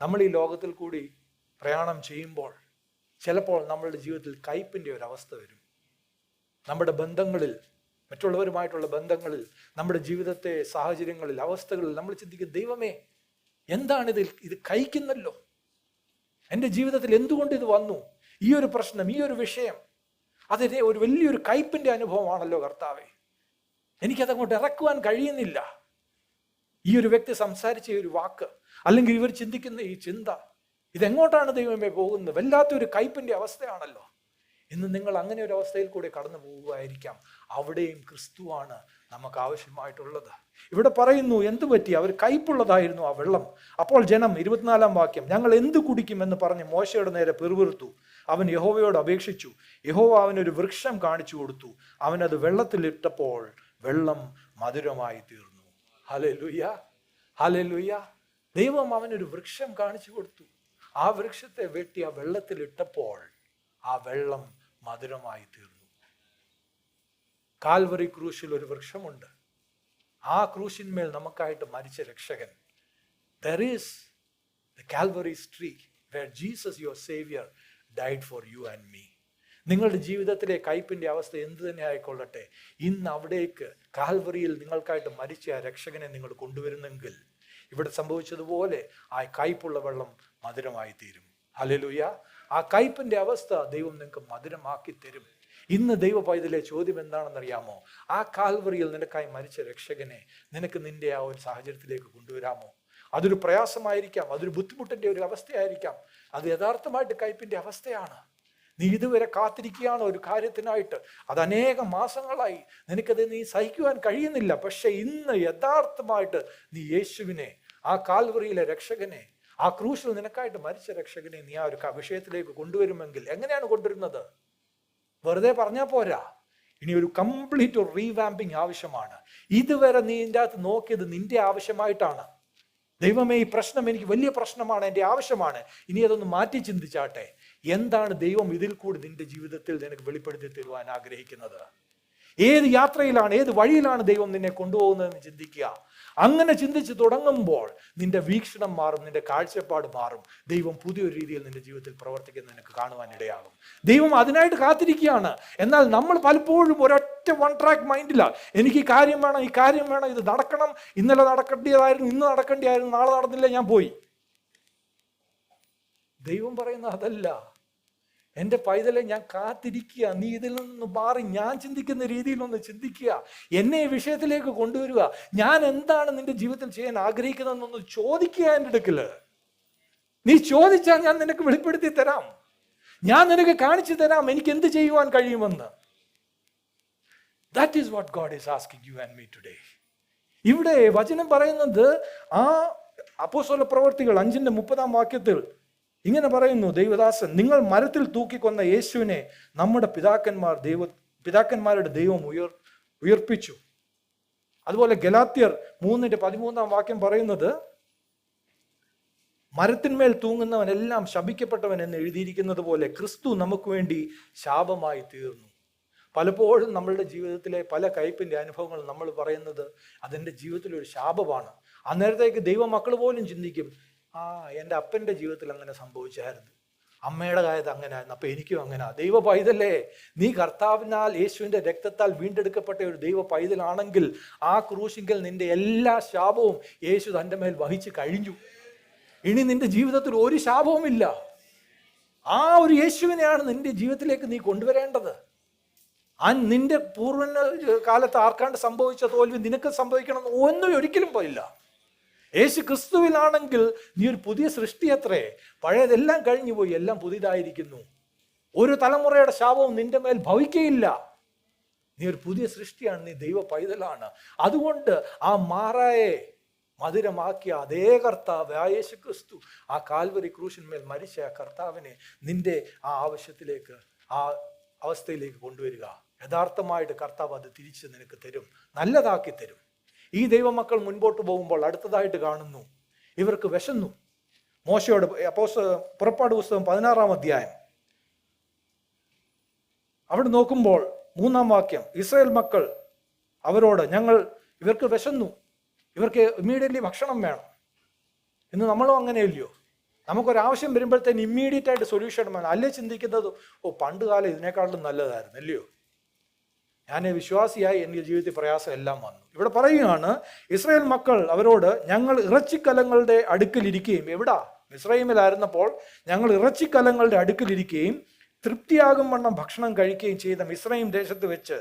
നമ്മൾ ഈ ലോകത്തിൽ കൂടി പ്രയാണം ചെയ്യുമ്പോൾ ചിലപ്പോൾ നമ്മളുടെ ജീവിതത്തിൽ കയ്പിൻ്റെ ഒരവസ്ഥ വരും. നമ്മുടെ ബന്ധങ്ങളിൽ, മറ്റുള്ളവരുമായിട്ടുള്ള ബന്ധങ്ങളിൽ, നമ്മുടെ ജീവിതത്തെ സാഹചര്യങ്ങളിൽ, അവസ്ഥകളിൽ നമ്മൾ ചിന്തിക്കും, ദൈവമേ എന്താണിത്? ഇത് കയ്ക്കുന്നല്ലോ, എൻ്റെ ജീവിതത്തിൽ എന്തുകൊണ്ട് ഇത് വന്നു? ഈ ഒരു പ്രശ്നം, ഈ ഒരു വിഷയം, അതിനെ ഒരു വലിയൊരു കയ്പിൻ്റെ അനുഭവമാണല്ലോ കർത്താവേ, എനിക്കതങ്ങോട്ട് ഇറക്കുവാൻ കഴിയുന്നില്ല. ഈ ഒരു വ്യക്തി സംസാരിച്ച ഒരു വാക്ക്, അല്ലെങ്കിൽ ഇവർ ചിന്തിക്കുന്ന ഈ ചിന്ത, ഇതെങ്ങോട്ടാണ് ദൈവമേ പോകുന്നത്? വല്ലാത്തൊരു കയ്പിൻ്റെ അവസ്ഥയാണല്ലോ. ഇന്ന് നിങ്ങൾ അങ്ങനെ ഒരു അവസ്ഥയിൽ കൂടെ കടന്നു പോകുമായിരിക്കാം. അവിടെയും ക്രിസ്തുവാണ് നമുക്ക് ആവശ്യമായിട്ടുള്ളത്. ഇവിടെ പറയുന്നു, എന്തു പറ്റി? അവർ കയ്പുള്ളതായിരുന്നു ആ വെള്ളം. അപ്പോൾ ജനം, 24 വാക്യം, ഞങ്ങൾ എന്ത് കുടിക്കുമെന്ന് പറഞ്ഞ് മോശയുടെ നേരെ പിറുപിറുത്തു. അവൻ യഹോവയോട് അപേക്ഷിച്ചു. യഹോവ അവനൊരു വൃക്ഷം കാണിച്ചു കൊടുത്തു. അവനത് വെള്ളത്തിലിട്ടപ്പോൾ വെള്ളം മധുരമായി തീർന്നു. Hallelujah, hallelujah. ദൈവം അവനൊരു വൃക്ഷം കാണിച്ചു കൊടുത്തു. ആ വൃക്ഷത്തെ വെട്ടി ആ വെള്ളത്തിലിട്ടപ്പോൾ ആ വെള്ളം മധുരമായി തീർന്നു. കാൽവറി ക്രൂശിൽ ഒരു വൃക്ഷമുണ്ട്. ആ ക്രൂശിന്മേൽ നമുക്കായിട്ട് മരിച്ച രക്ഷകൻ. There is the Calvary's tree where Jesus, your Savior, died for you and me. നിങ്ങളുടെ ജീവിതത്തിലെ കയ്പിൻ്റെ അവസ്ഥ എന്തു തന്നെ ആയിക്കൊള്ളട്ടെ, ഇന്ന് അവിടേക്ക് കാൽവറിയിൽ നിങ്ങൾക്കായിട്ട് മരിച്ച ആ രക്ഷകനെ നിങ്ങൾ കൊണ്ടുവരുന്നെങ്കിൽ ഇവിടെ സംഭവിച്ചതുപോലെ ആ കയ്പുള്ള വെള്ളം മധുരമായി തീരും. ഹല്ലേലൂയ. ആ കയ്പിൻ്റെ അവസ്ഥ ദൈവം നിങ്ങൾക്ക് മധുരമാക്കി തരും. ഇന്ന് ദൈവ പൈതലെ ചോദ്യം എന്താണെന്നറിയാമോ? ആ കാൽവറിയിൽ നിനക്കായി മരിച്ച രക്ഷകനെ നിനക്ക് നിന്റെ ആ ഒരു സാഹചര്യത്തിലേക്ക് കൊണ്ടുവരാമോ? അതൊരു പ്രയാസമായിരിക്കാം, അതൊരു ബുദ്ധിമുട്ടിൻ്റെ ഒരു അവസ്ഥയായിരിക്കാം, അത് യഥാർത്ഥമായിട്ട് കയ്പിൻ്റെ അവസ്ഥയാണ്. നീ ഇതുവരെ കാത്തിരിക്കുകയാണ് ഒരു കാര്യത്തിനായിട്ട്, അത് അനേകം മാസങ്ങളായി, നിനക്കത് നീ സഹിക്കുവാൻ കഴിയുന്നില്ല. പക്ഷെ ഇന്ന് യഥാർത്ഥമായിട്ട് നീ യേശുവിനെ, ആ കാൽവറിയിലെ രക്ഷകനെ, ആ ക്രൂശിൽ നിനക്കായിട്ട് മരിച്ച രക്ഷകനെ നീ ആ ഒരു വിഷയത്തിലേക്ക് കൊണ്ടുവരുമെങ്കിൽ, എങ്ങനെയാണ് കൊണ്ടുവരുന്നത്? വെറുതെ പറഞ്ഞാൽ പോരാ, ഇനി ഒരു കംപ്ലീറ്റ് ഒരു റീവാമ്പിങ് ആവശ്യമാണ്. ഇതുവരെ നീ ഇതിൻ്റെ അകത്ത് നോക്കിയത് നിന്റെ ആവശ്യമായിട്ടാണ്. ദൈവമേ, ഈ പ്രശ്നം എനിക്ക് വലിയ പ്രശ്നമാണ്, എൻ്റെ ആവശ്യമാണ്, ഇനി അതൊന്ന് മാറ്റി ചിന്തിച്ചാട്ടെ. എന്താണ് ദൈവം ഇതിൽ കൂടി നിന്റെ ജീവിതത്തിൽ നിനക്ക് വെളിപ്പെടുത്തി തരുവാൻ ആഗ്രഹിക്കുന്നത്? ഏത് യാത്രയിലാണ്, ഏത് വഴിയിലാണ് ദൈവം നിന്നെ കൊണ്ടുപോകുന്നതെന്ന് ചിന്തിക്കുക. അങ്ങനെ ചിന്തിച്ച് തുടങ്ങുമ്പോൾ നിന്റെ വീക്ഷണം മാറും, നിന്റെ കാഴ്ചപ്പാട് മാറും. ദൈവം പുതിയൊരു രീതിയിൽ നിന്റെ ജീവിതത്തിൽ പ്രവർത്തിക്കുന്നത് നിനക്ക് കാണുവാൻ ഇടയാകും. ദൈവം അതിനായിട്ട് കാത്തിരിക്കുകയാണ്. എന്നാൽ നമ്മൾ പലപ്പോഴും ഒരൊറ്റ വൺ ട്രാക്ക് മൈൻഡിലാണ്. എനിക്ക് ഈ കാര്യം വേണം, ഈ കാര്യം വേണം, ഇത് നടക്കണം, ഇന്നലെ നടക്കേണ്ടതായിരുന്നു, ഇന്ന് നടക്കേണ്ടതായിരുന്നു, നാളെ നടന്നില്ല, ഞാൻ പോയി. ദൈവം പറയുന്നത് അതല്ല. എൻ്റെ പൈതലെ, ഞാൻ കാത്തിരിക്കുക, നീ ഇതിൽ നിന്ന് മാറി ഞാൻ ചിന്തിക്കുന്ന രീതിയിലൊന്ന് ചിന്തിക്കുക, എന്നെ ഈ വിഷയത്തിലേക്ക് കൊണ്ടുവരിക. ഞാൻ എന്താണ് നിന്റെ ജീവിതത്തിൽ ചെയ്യാൻ ആഗ്രഹിക്കുന്നതെന്നൊന്ന് ചോദിക്കുക. എൻ്റെ അടുക്കല് നീ ചോദിച്ചാൽ ഞാൻ നിനക്ക് വെളിപ്പെടുത്തി തരാം, ഞാൻ നിനക്ക് കാണിച്ചു തരാം എനിക്ക് എന്ത് ചെയ്യുവാൻ കഴിയുമെന്ന്. That is what God is asking you and me today. ഇവിടെ വചനം പറയുന്നത്, ആ അപ്പോസ്തല പ്രവർത്തികൾ 5:30 ഇങ്ങനെ പറയുന്നു, ദൈവദാസൻ, നിങ്ങൾ മരത്തിൽ തൂക്കിക്കൊന്ന യേശുവിനെ നമ്മുടെ പിതാക്കന്മാരുടെ ദൈവം ഉയർപ്പിച്ചു. അതുപോലെ ഗലാത്യർ 3:13 പറയുന്നത്, മരത്തിന്മേൽ തൂങ്ങുന്നവനെല്ലാം ശപിക്കപ്പെട്ടവൻ എന്ന് എഴുതിയിരിക്കുന്നത് പോലെ ക്രിസ്തു നമുക്ക് വേണ്ടി ശാപമായി തീർന്നു. പലപ്പോഴും നമ്മളുടെ ജീവിതത്തിലെ പല കയ്പിൻ്റെ അനുഭവങ്ങൾ നമ്മൾ പറയുന്നത് അതെൻ്റെ ജീവിതത്തിലൊരു ശാപമാണ്. അന്നേരത്തേക്ക് ദൈവമക്കൾ പോലും ചിന്തിക്കും, എൻ്റെ അപ്പൻ്റെ ജീവിതത്തിൽ അങ്ങനെ സംഭവിച്ചായിരുന്നു, അമ്മയുടെ കാര്യത്തിൽ അങ്ങനെ ആയിരുന്നു, അപ്പം എനിക്കും അങ്ങനെ. ദൈവ പൈതലേ, നീ കർത്താവിനാൽ യേശുവിൻ്റെ രക്തത്താൽ വീണ്ടെടുക്കപ്പെട്ട ഒരു ദൈവ പൈതലാണെങ്കിൽ ആ ക്രൂശിങ്കൽ നിന്റെ എല്ലാ ശാപവും യേശു തൻ്റെ മേൽ വഹിച്ചു കഴിഞ്ഞു. ഇനി നിന്റെ ജീവിതത്തിൽ ഒരു ശാപവുമില്ല. ആ ഒരു യേശുവിനെയാണ് നിന്റെ ജീവിതത്തിലേക്ക് നീ കൊണ്ടുവരേണ്ടത്. നിന്റെ പൂർവ്വ കാലത്ത് ആർക്കാണ്ട് സംഭവിച്ച തോൽവി നിനക്ക് സംഭവിക്കണമെന്ന് ഒന്നും ഒരിക്കലും പോയില്ല. യേശു ക്രിസ്തുവിലാണെങ്കിൽ നീ ഒരു പുതിയ സൃഷ്ടി അത്രേ. പഴയതെല്ലാം കഴിഞ്ഞു പോയി, എല്ലാം പുതിയതായിരിക്കുന്നു. ഒരു തലമുറയുടെ ശാപവും നിന്റെ മേൽ ഭവിക്കയില്ല. നീ ഒരു പുതിയ സൃഷ്ടിയാണ്, നീ ദൈവ പൈതലാണ്. അതുകൊണ്ട് ആ മാറായെ മധുരമാക്കിയ അതേ കർത്താവ്, ആ യേശു ക്രിസ്തു, ആ കാൽവരി ക്രൂശിന്മേൽ മരിച്ച ആ കർത്താവിനെ നിന്റെ ആ ആവശ്യത്തിലേക്ക്, ആ അവസ്ഥയിലേക്ക് കൊണ്ടുവരിക. യഥാർത്ഥമായിട്ട് കർത്താവ് അത് തിരിച്ച് നിനക്ക് തരും, നല്ലതാക്കി തരും. ഈ ദൈവമക്കൾ മുൻപോട്ട് പോകുമ്പോൾ അടുത്തതായിട്ട് കാണുന്നു, ഇവർക്ക് വിശന്നു. മോശയോട് പുറപ്പാട് പുസ്തകം 16 അവിടെ നോക്കുമ്പോൾ 3 ഇസ്രായേൽ മക്കൾ അവരോട്, ഇവർക്ക് വിശന്നു, ഇവർക്ക് ഇമ്മീഡിയറ്റ്ലി ഭക്ഷണം വേണം. ഇന്ന് നമ്മളും അങ്ങനെയല്ലയോ? നമുക്കൊരാവശ്യം വരുമ്പോഴത്തേന് ഇമ്മീഡിയറ്റ് ആയിട്ട് സൊല്യൂഷൻ വേണം. അല്ലേ ചിന്തിക്കുന്നത്, പണ്ട് കാലം ഇതിനേക്കാളും നല്ലതായിരുന്നു, അല്ലയോ? ഞാൻ വിശ്വാസിയായി എൻ്റെ ജീവിതത്തിൽ പ്രയാസം എല്ലാം വന്നു. ഇവിടെ പറയുകയാണ്, ഇസ്രായേൽ മക്കൾ അവരോട്, ഞങ്ങൾ ഇറച്ചിക്കലങ്ങളുടെ അടുക്കലിരിക്കുകയും, എവിടാ? മിസ്രയീമിലായിരുന്നപ്പോൾ ഞങ്ങൾ ഇറച്ചിക്കലങ്ങളുടെ അടുക്കലിരിക്കുകയും തൃപ്തിയാകും വണ്ണം ഭക്ഷണം കഴിക്കുകയും ചെയ്ത മിസ്രയീം ദേശത്ത് വെച്ച്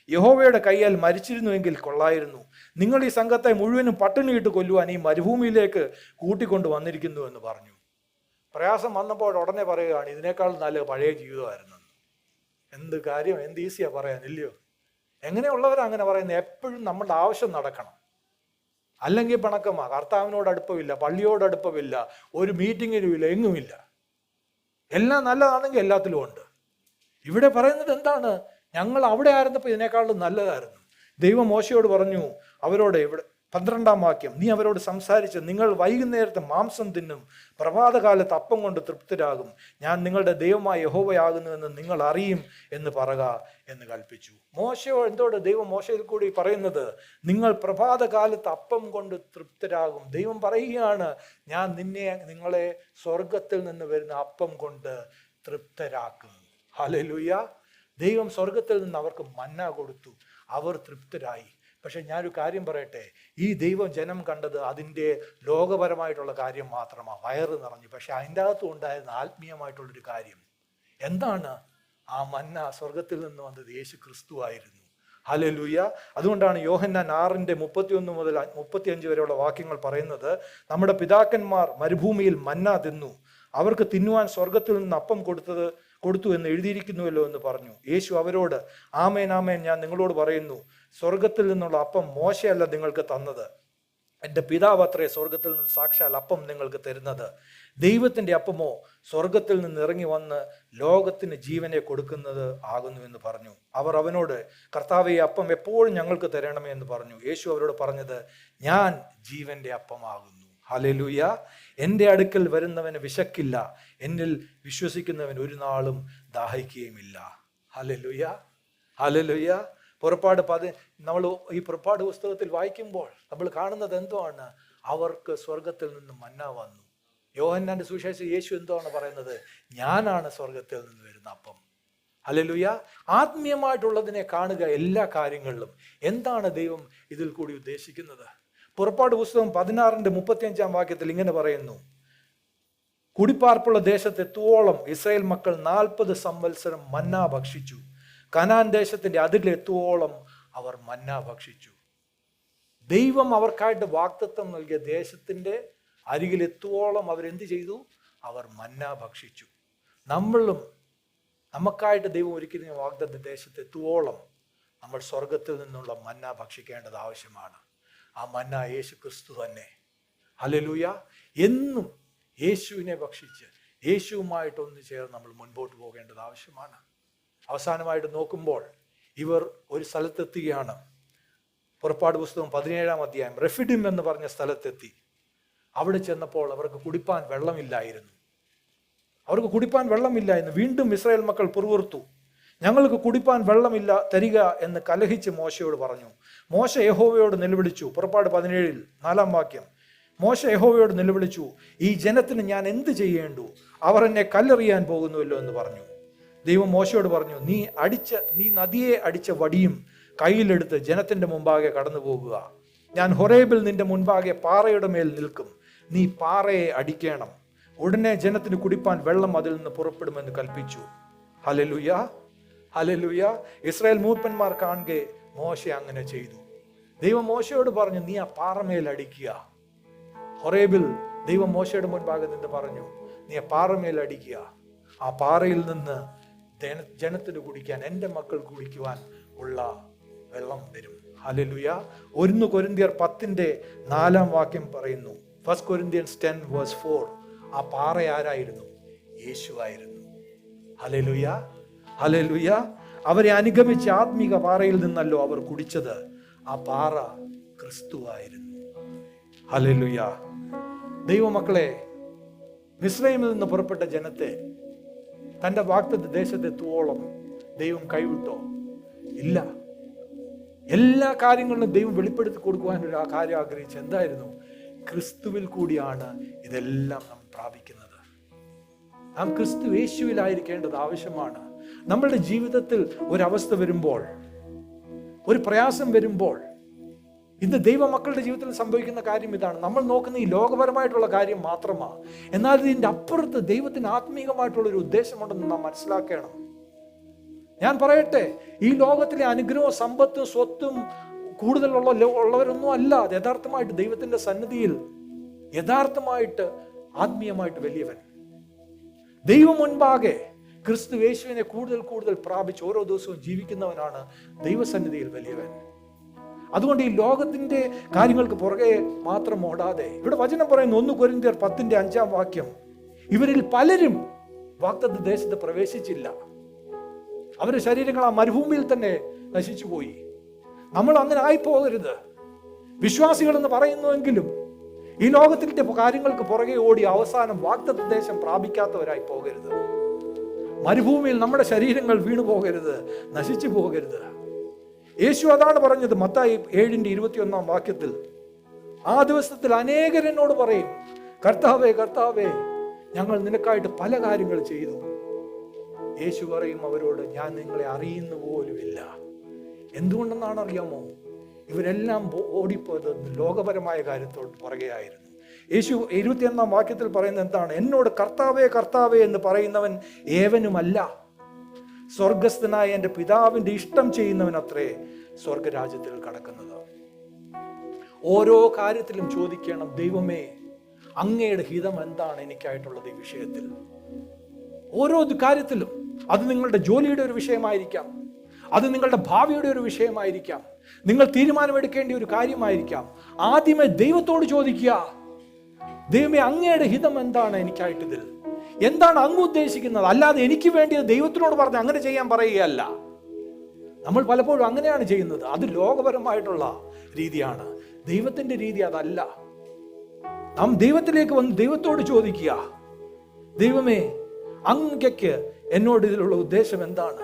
യഹോവയുടെ കയ്യാൽ മരിച്ചിരുന്നുവെങ്കിൽ കൊള്ളായിരുന്നു. നിങ്ങൾ ഈ സംഘത്തെ മുഴുവനും പട്ടിണിയിട്ട് കൊല്ലുവാൻ ഈ മരുഭൂമിയിലേക്ക് കൂട്ടിക്കൊണ്ട് വന്നിരിക്കുന്നു എന്ന് പറഞ്ഞു. പ്രയാസം വന്നപ്പോൾ ഉടനെ പറയുകയാണ്, ഇതിനേക്കാൾ നല്ല പഴയ ജീവിതമായിരുന്നു. എന്ത് കാര്യം, എന്ത് ഈസിയാ പറയാൻ, ഇല്ലയോ? എങ്ങനെയുള്ളവരാ അങ്ങനെ പറയുന്നത്? എപ്പോഴും നമ്മുടെ ആവശ്യം നടക്കണം, അല്ലെങ്കിൽ പിണക്കമാ, കർത്താവിനോട് അടുപ്പമില്ല, പള്ളിയോട് അടുപ്പമില്ല, ഒരു മീറ്റിങ്ങിനും ഇല്ല, എങ്ങുമില്ല. എല്ലാം നല്ലതാണെങ്കിൽ എല്ലാത്തിലും ഉണ്ട്. ഇവിടെ പറയുന്നത് എന്താണ്? ഞങ്ങൾ അവിടെ ആയിരുന്നപ്പോൾ ഇതിനേക്കാളും നല്ലതായിരുന്നു. ദൈവം മോശയോട് പറഞ്ഞു അവരോട്, ഇവിടെ 12 നീ അവരോട് സംസാരിച്ച്, നിങ്ങൾ വൈകുന്നേരത്തെ മാംസം തിന്നും, പ്രഭാതകാലത്ത് അപ്പം കൊണ്ട് തൃപ്തരാകും, ഞാൻ നിങ്ങളുടെ ദൈവമായ യഹോവയാകുന്നുവെന്ന് നിങ്ങൾ അറിയും എന്ന് പറക എന്ന് കൽപ്പിച്ചു. മോശയോ എന്തോട് ദൈവം മോശയിൽ കൂടി പറയുന്നത്? നിങ്ങൾ പ്രഭാതകാലത്ത് അപ്പം കൊണ്ട് തൃപ്തരാകും. ദൈവം പറയുകയാണ്, ഞാൻ നിങ്ങളെ സ്വർഗത്തിൽ നിന്ന് വരുന്ന അപ്പം കൊണ്ട് തൃപ്തരാക്കും. ഹല്ലേലൂയ. ദൈവം സ്വർഗത്തിൽ നിന്ന് അവർക്ക് മന്ന കൊടുത്തു, അവർ തൃപ്തരായി. പക്ഷെ ഞാനൊരു കാര്യം പറയട്ടെ, ഈ ദൈവം ജനം കണ്ടത് അതിൻ്റെ ലോകപരമായിട്ടുള്ള കാര്യം മാത്രമാണ്, വയറ് നിറഞ്ഞു. പക്ഷെ അതിൻ്റെ അകത്തും ഉണ്ടായിരുന്ന ആത്മീയമായിട്ടുള്ളൊരു കാര്യം എന്താണ്? ആ മന്ന സ്വർഗത്തിൽ നിന്ന് വന്നത് യേശു ക്രിസ്തു ആയിരുന്നു. ഹല്ലേലൂയ. അതുകൊണ്ടാണ് യോഹന്നാൻ 6:31 മുതൽ 35 വരെയുള്ള വാക്യങ്ങൾ പറയുന്നത്, നമ്മുടെ പിതാക്കന്മാർ മരുഭൂമിയിൽ മന്ന തിന്നു, അവർക്ക് തിന്നുവാൻ സ്വർഗത്തിൽ നിന്ന് അപ്പം കൊടുത്തു എന്ന് എഴുതിയിരിക്കുന്നുവല്ലോ എന്ന് പറഞ്ഞു. യേശു അവരോട്, ആമേൻ ആമേൻ, ഞാൻ നിങ്ങളോട് പറയുന്നു, സ്വർഗത്തിൽ നിന്നുള്ള അപ്പം മോശയല്ല നിങ്ങൾക്ക് തന്നത്, എൻ്റെ പിതാവ് അത്രേ സ്വർഗത്തിൽ നിന്ന് സാക്ഷാൽ അപ്പം നിങ്ങൾക്ക് തരുന്നത്. ദൈവത്തിൻ്റെ അപ്പമോ സ്വർഗത്തിൽ നിന്ന് ഇറങ്ങി വന്ന് ലോകത്തിന് ജീവനെ കൊടുക്കുന്നത് ആകുന്നു എന്ന് പറഞ്ഞു. അവർ അവനോട്, കർത്താവേ, ഈ അപ്പം എപ്പോഴും ഞങ്ങൾക്ക് തരണമേ എന്ന് പറഞ്ഞു. യേശു അവരോട് പറഞ്ഞത്, ഞാൻ ജീവന്റെ അപ്പമാകുന്നു. ഹല്ലേലൂയ. എൻ്റെ അടുക്കൽ വരുന്നവന് വിശക്കില്ല, എന്നിൽ വിശ്വസിക്കുന്നവൻ ഒരു നാളും ദാഹിക്കുകയുമില്ല. Hallelujah, hallelujah. നമ്മൾ ഈ പുറപ്പാട് പുസ്തകത്തിൽ വായിക്കുമ്പോൾ നമ്മൾ കാണുന്നത് എന്താണ്? അവർക്ക് സ്വർഗത്തിൽ നിന്ന് മന്ന വന്നു. യോഹന്നാന്റെ സുവിശേഷം യേശു എന്താണ് പറയുന്നത്? ഞാനാണ് സ്വർഗത്തിൽ നിന്ന് വരുന്ന അപ്പം. ഹല്ലേലൂയ. ആത്മീയമായിട്ടുള്ളതിനെ കാണുക എല്ലാ കാര്യങ്ങളിലും. എന്താണ് ദൈവം ഇതിൽ കൂടി ഉദ്ദേശിക്കുന്നത്? പുറപ്പാട് പുസ്തകം 16:35 വാക്യത്തിൽ ഇങ്ങനെ പറയുന്നു, കുടിപ്പാർപ്പുള്ള ദേശത്തെത്തുവോളം ഇസ്രായേൽ മക്കൾ 40 സംവത്സരം മന്ന ഭക്ഷിച്ചു. കനാൻ ദേശത്തിന്റെ അതിലെത്തുവോളം അവർ മന്ന ഭക്ഷിച്ചു. ദൈവം അവർക്കായിട്ട് വാഗ്ദത്തം നൽകിയ ദേശത്തിന്റെ അരികിലെത്തുവോളം അവരെന്ത് ചെയ്തു? അവർ മന്ന ഭക്ഷിച്ചു. നമുക്കായിട്ട് ദൈവം ഒരുക്കുന്ന വാഗ്ദത്ത ദേശത്തെത്തുവോളം നമ്മൾ സ്വർഗത്തിൽ നിന്നുള്ള മന്ന ഭക്ഷിക്കേണ്ടത് ആവശ്യമാണ്. ആ മന്ന യേശു ക്രിസ്തു തന്നെ. ഹല്ലേലൂയ. എന്നും യേശുവിനെ ഭക്ഷിച്ച് യേശുവുമായിട്ട് ഒന്ന് ചേർന്ന് നമ്മൾ മുൻപോട്ട് പോകേണ്ടത് ആവശ്യമാണ്. അവസാനമായിട്ട് നോക്കുമ്പോൾ ഇവർ ഒരു സ്ഥലത്തെത്തുകയാണ്. പുറപ്പാട് പുസ്തകം 17-ാം അധ്യായം റെഫിഡിം എന്ന് പറഞ്ഞ സ്ഥലത്തെത്തി. അവിടെ ചെന്നപ്പോൾ അവർക്ക് കുടിപ്പാൻ വെള്ളമില്ലായിരുന്നു. വീണ്ടും ഇസ്രായേൽ മക്കൾ പുറവർത്തു, ഞങ്ങൾക്ക് കുടിപ്പാൻ വെള്ളമില്ല, തരിക എന്ന് കലഹിച്ച് മോശയോട് പറഞ്ഞു. മോശ യഹോവയോട് നിലവിളിച്ചു. പുറപ്പാട് 17 4-ാം വാക്യം. മോശ യഹോവയോട് നിലവിളിച്ചു, ഈ ജനത്തിന് ഞാൻ എന്ത് ചെയ്യേണ്ടു? അവർ എന്നെ കല്ലെറിയാൻ പോകുന്നുവല്ലോ എന്ന് പറഞ്ഞു. ദൈവം മോശയോട് പറഞ്ഞു, നീ നദിയെ അടിച്ച വടിയും കയ്യിലെടുത്ത് ജനത്തിന്റെ മുമ്പാകെ കടന്നു പോകുക. ഞാൻ ഹൊറേബിൽ നിന്റെ മുൻപാകെ പാറയുടെ മേൽ നിൽക്കും, നീ പാറയെ അടിക്കണം, ഉടനെ ജനത്തിന് കുടിപ്പാൻ വെള്ളം അതിൽ നിന്ന് പുറപ്പെടുമെന്ന് കൽപ്പിച്ചു. Hallelujah, hallelujah. ഇസ്രായേൽ മൂപ്പന്മാർ കാണുകെ മോശ അങ്ങനെ ചെയ്തു. ദൈവം മോശയോട് പറഞ്ഞു, നീ ആ പാറമേൽ അടിക്കുക. ഹൊറേബിൽ ദൈവം മോശയുടെ മുൻപാകെ നിന്ന് പറഞ്ഞു, നീ ആ പാറമേൽ അടിക്കുക. ആ പാറയിൽ നിന്ന് ജനത്തിന് കുടിക്കാൻ, എൻ്റെ മക്കൾ കുടിക്കുവാൻ ഉള്ള വെള്ളം വരും. ഹല്ലേലൂയ. 1 കൊരിന്ത്യർ 10:4-ാം വാക്യം പറയുന്നു, 1 Corinthians 10:4. ആ പാറ ആരായിരുന്നു? യേശുവായിരുന്നു. Hallelujah, hallelujah. അവരെ അനുഗമിച്ച ആത്മീക പാറയിൽ നിന്നല്ലോ അവർ കുടിച്ചത്. ആ പാറ ക്രിസ്തുവായിരുന്നു. ഹല്ലേലൂയ. ദൈവമക്കളെ, മിസ്രൈമിൽ നിന്ന് പുറപ്പെട്ട ജനത്തെ തൻ്റെ വാഗ്ദത്ത ദേശത്തെത്തുവോളം ദൈവം കൈവിട്ടോ? ഇല്ല. എല്ലാ കാര്യങ്ങളിലും ദൈവം വെളിപ്പെടുത്തി കൊടുക്കുവാൻ ഒരു കാര്യം ആഗ്രഹിച്ച് എന്തായിരുന്നു? ക്രിസ്തുവിൽ കൂടിയാണ് ഇതെല്ലാം നാം പ്രാപിക്കുന്നത്. നാം ക്രിസ്തു യേശുവിലായിരിക്കേണ്ടത് ആവശ്യമാണ്. നമ്മളുടെ ജീവിതത്തിൽ ഒരവസ്ഥ വരുമ്പോൾ, ഒരു പ്രയാസം വരുമ്പോൾ, ഇന്ന് ദൈവമക്കളുടെ ജീവിതത്തിൽ സംഭവിക്കുന്ന കാര്യം ഇതാണ്. നമ്മൾ നോക്കുന്ന ഈ ലോകപരമായിട്ടുള്ള കാര്യം മാത്രമാണ്. എന്നാൽ ഇതിൻ്റെ അപ്പുറത്ത് ദൈവത്തിന് ആത്മീകമായിട്ടുള്ള ഒരു ഉദ്ദേശമുണ്ടെന്ന് നാം മനസ്സിലാക്കണം. ഞാൻ പറയട്ടെ, ഈ ലോകത്തിലെ അനുഗ്രഹവും സമ്പത്തും സ്വത്തും കൂടുതലുള്ളവരൊന്നും അല്ല യഥാർത്ഥമായിട്ട് ദൈവത്തിന്റെ സന്നിധിയിൽ യഥാർത്ഥമായിട്ട് ആത്മീയമായിട്ട് വലിയവൻ. ദൈവം മുൻപാകെ ക്രിസ്തു യേശുവിനെ കൂടുതൽ പ്രാപിച്ച് ഓരോ ദിവസവും ജീവിക്കുന്നവനാണ് ദൈവസന്നിധിയിൽ വലിയവൻ. അതുകൊണ്ട് ഈ ലോകത്തിന്റെ കാര്യങ്ങൾക്ക് പുറകെ മാത്രം ഓടാതെ, ഇവിടെ വചനം പറയുന്നു 1 കൊരിന്ത്യർ 10:5-ാം വാക്യം, ഇവരിൽ പലരും വാഗ്ദത്ത ദേശത്ത് പ്രവേശിച്ചില്ല. അവരുടെ ശരീരങ്ങൾ ആ മരുഭൂമിയിൽ തന്നെ നശിച്ചുപോയി. നമ്മൾ അങ്ങനെ ആയിപ്പോകരുത്. വിശ്വാസികൾ എന്ന് പറയുന്നുവെങ്കിലും ഈ ലോകത്തിന്റെ കാര്യങ്ങൾക്ക് പുറകെ ഓടി അവസാനം വാഗ്ദത്ത ദേശം പ്രാപിക്കാത്തവരായി പോകരുത്. മരുഭൂമിയിൽ നമ്മുടെ ശരീരങ്ങൾ വീണു പോകരുത്, നശിച്ചു പോകരുത്. യേശു അതാണ് പറഞ്ഞത് മത്തായി 7:21-ാം വാക്യത്തിൽ. ആ ദിവസത്തിൽ അനേകർ എന്നോട് പറയും, കർത്താവേ കർത്താവേ, ഞങ്ങൾ നിനക്കായിട്ട് പല കാര്യങ്ങൾ ചെയ്തു. യേശു പറയും അവരോട്, ഞാൻ നിങ്ങളെ അറിയുന്ന പോലുമില്ല. എന്തുകൊണ്ടെന്നാണ് അറിയാമോ? ഇവരെല്ലാം ഓടിപ്പോയത് ലോകപരമായ കാര്യത്തോട് പുറകെയായിരുന്നു. യേശു 21-ാം വാക്യത്തിൽ പറയുന്നത് എന്താണ്? എന്നോട് കർത്താവേ കർത്താവേ എന്ന് പറയുന്നവൻ ഏവനുമല്ല, സ്വർഗസ്ഥനായ എൻ്റെ പിതാവിൻ്റെ ഇഷ്ടം ചെയ്യുന്നവൻ അത്രേ. സ്വർഗരാജ്യത്തിൽ കടക്കുന്നത്. ഓരോ കാര്യത്തിലും ചോദിക്കണം, ദൈവമേ അങ്ങയുടെ ഹിതം എന്താണ് എനിക്കായിട്ടുള്ളത് ഈ വിഷയത്തിൽ. ഓരോ കാര്യത്തിലും. അത് നിങ്ങളുടെ ജോലിയുടെ ഒരു വിഷയമായിരിക്കാം, അത് നിങ്ങളുടെ ഭാവിയുടെ ഒരു വിഷയമായിരിക്കാം, നിങ്ങൾ തീരുമാനമെടുക്കേണ്ട ഒരു കാര്യമായിരിക്കാം. ആദ്യമേ ദൈവത്തോട് ചോദിക്കുക, ദൈവമേ അങ്ങയുടെ ഹിതം എന്താണ് എനിക്കായിട്ടിതിൽ, എന്താണ് അങ്ങ് ഉദ്ദേശിക്കുന്നത്. അല്ലാതെ എനിക്ക് വേണ്ടിയത് ദൈവത്തിനോട് പറഞ്ഞ് അങ്ങനെ ചെയ്യാൻ പറയുകയല്ല. നമ്മൾ പലപ്പോഴും അങ്ങനെയാണ് ചെയ്യുന്നത്. അത് ലോകപരമായിട്ടുള്ള രീതിയാണ്. ദൈവത്തിന്റെ രീതി അതല്ല. നാം ദൈവത്തിലേക്ക് വന്ന് ദൈവത്തോട് ചോദിക്കുക, ദൈവമേ അങ്ങക്ക് എന്നോട് ഇതിലുള്ള ഉദ്ദേശം എന്താണ്.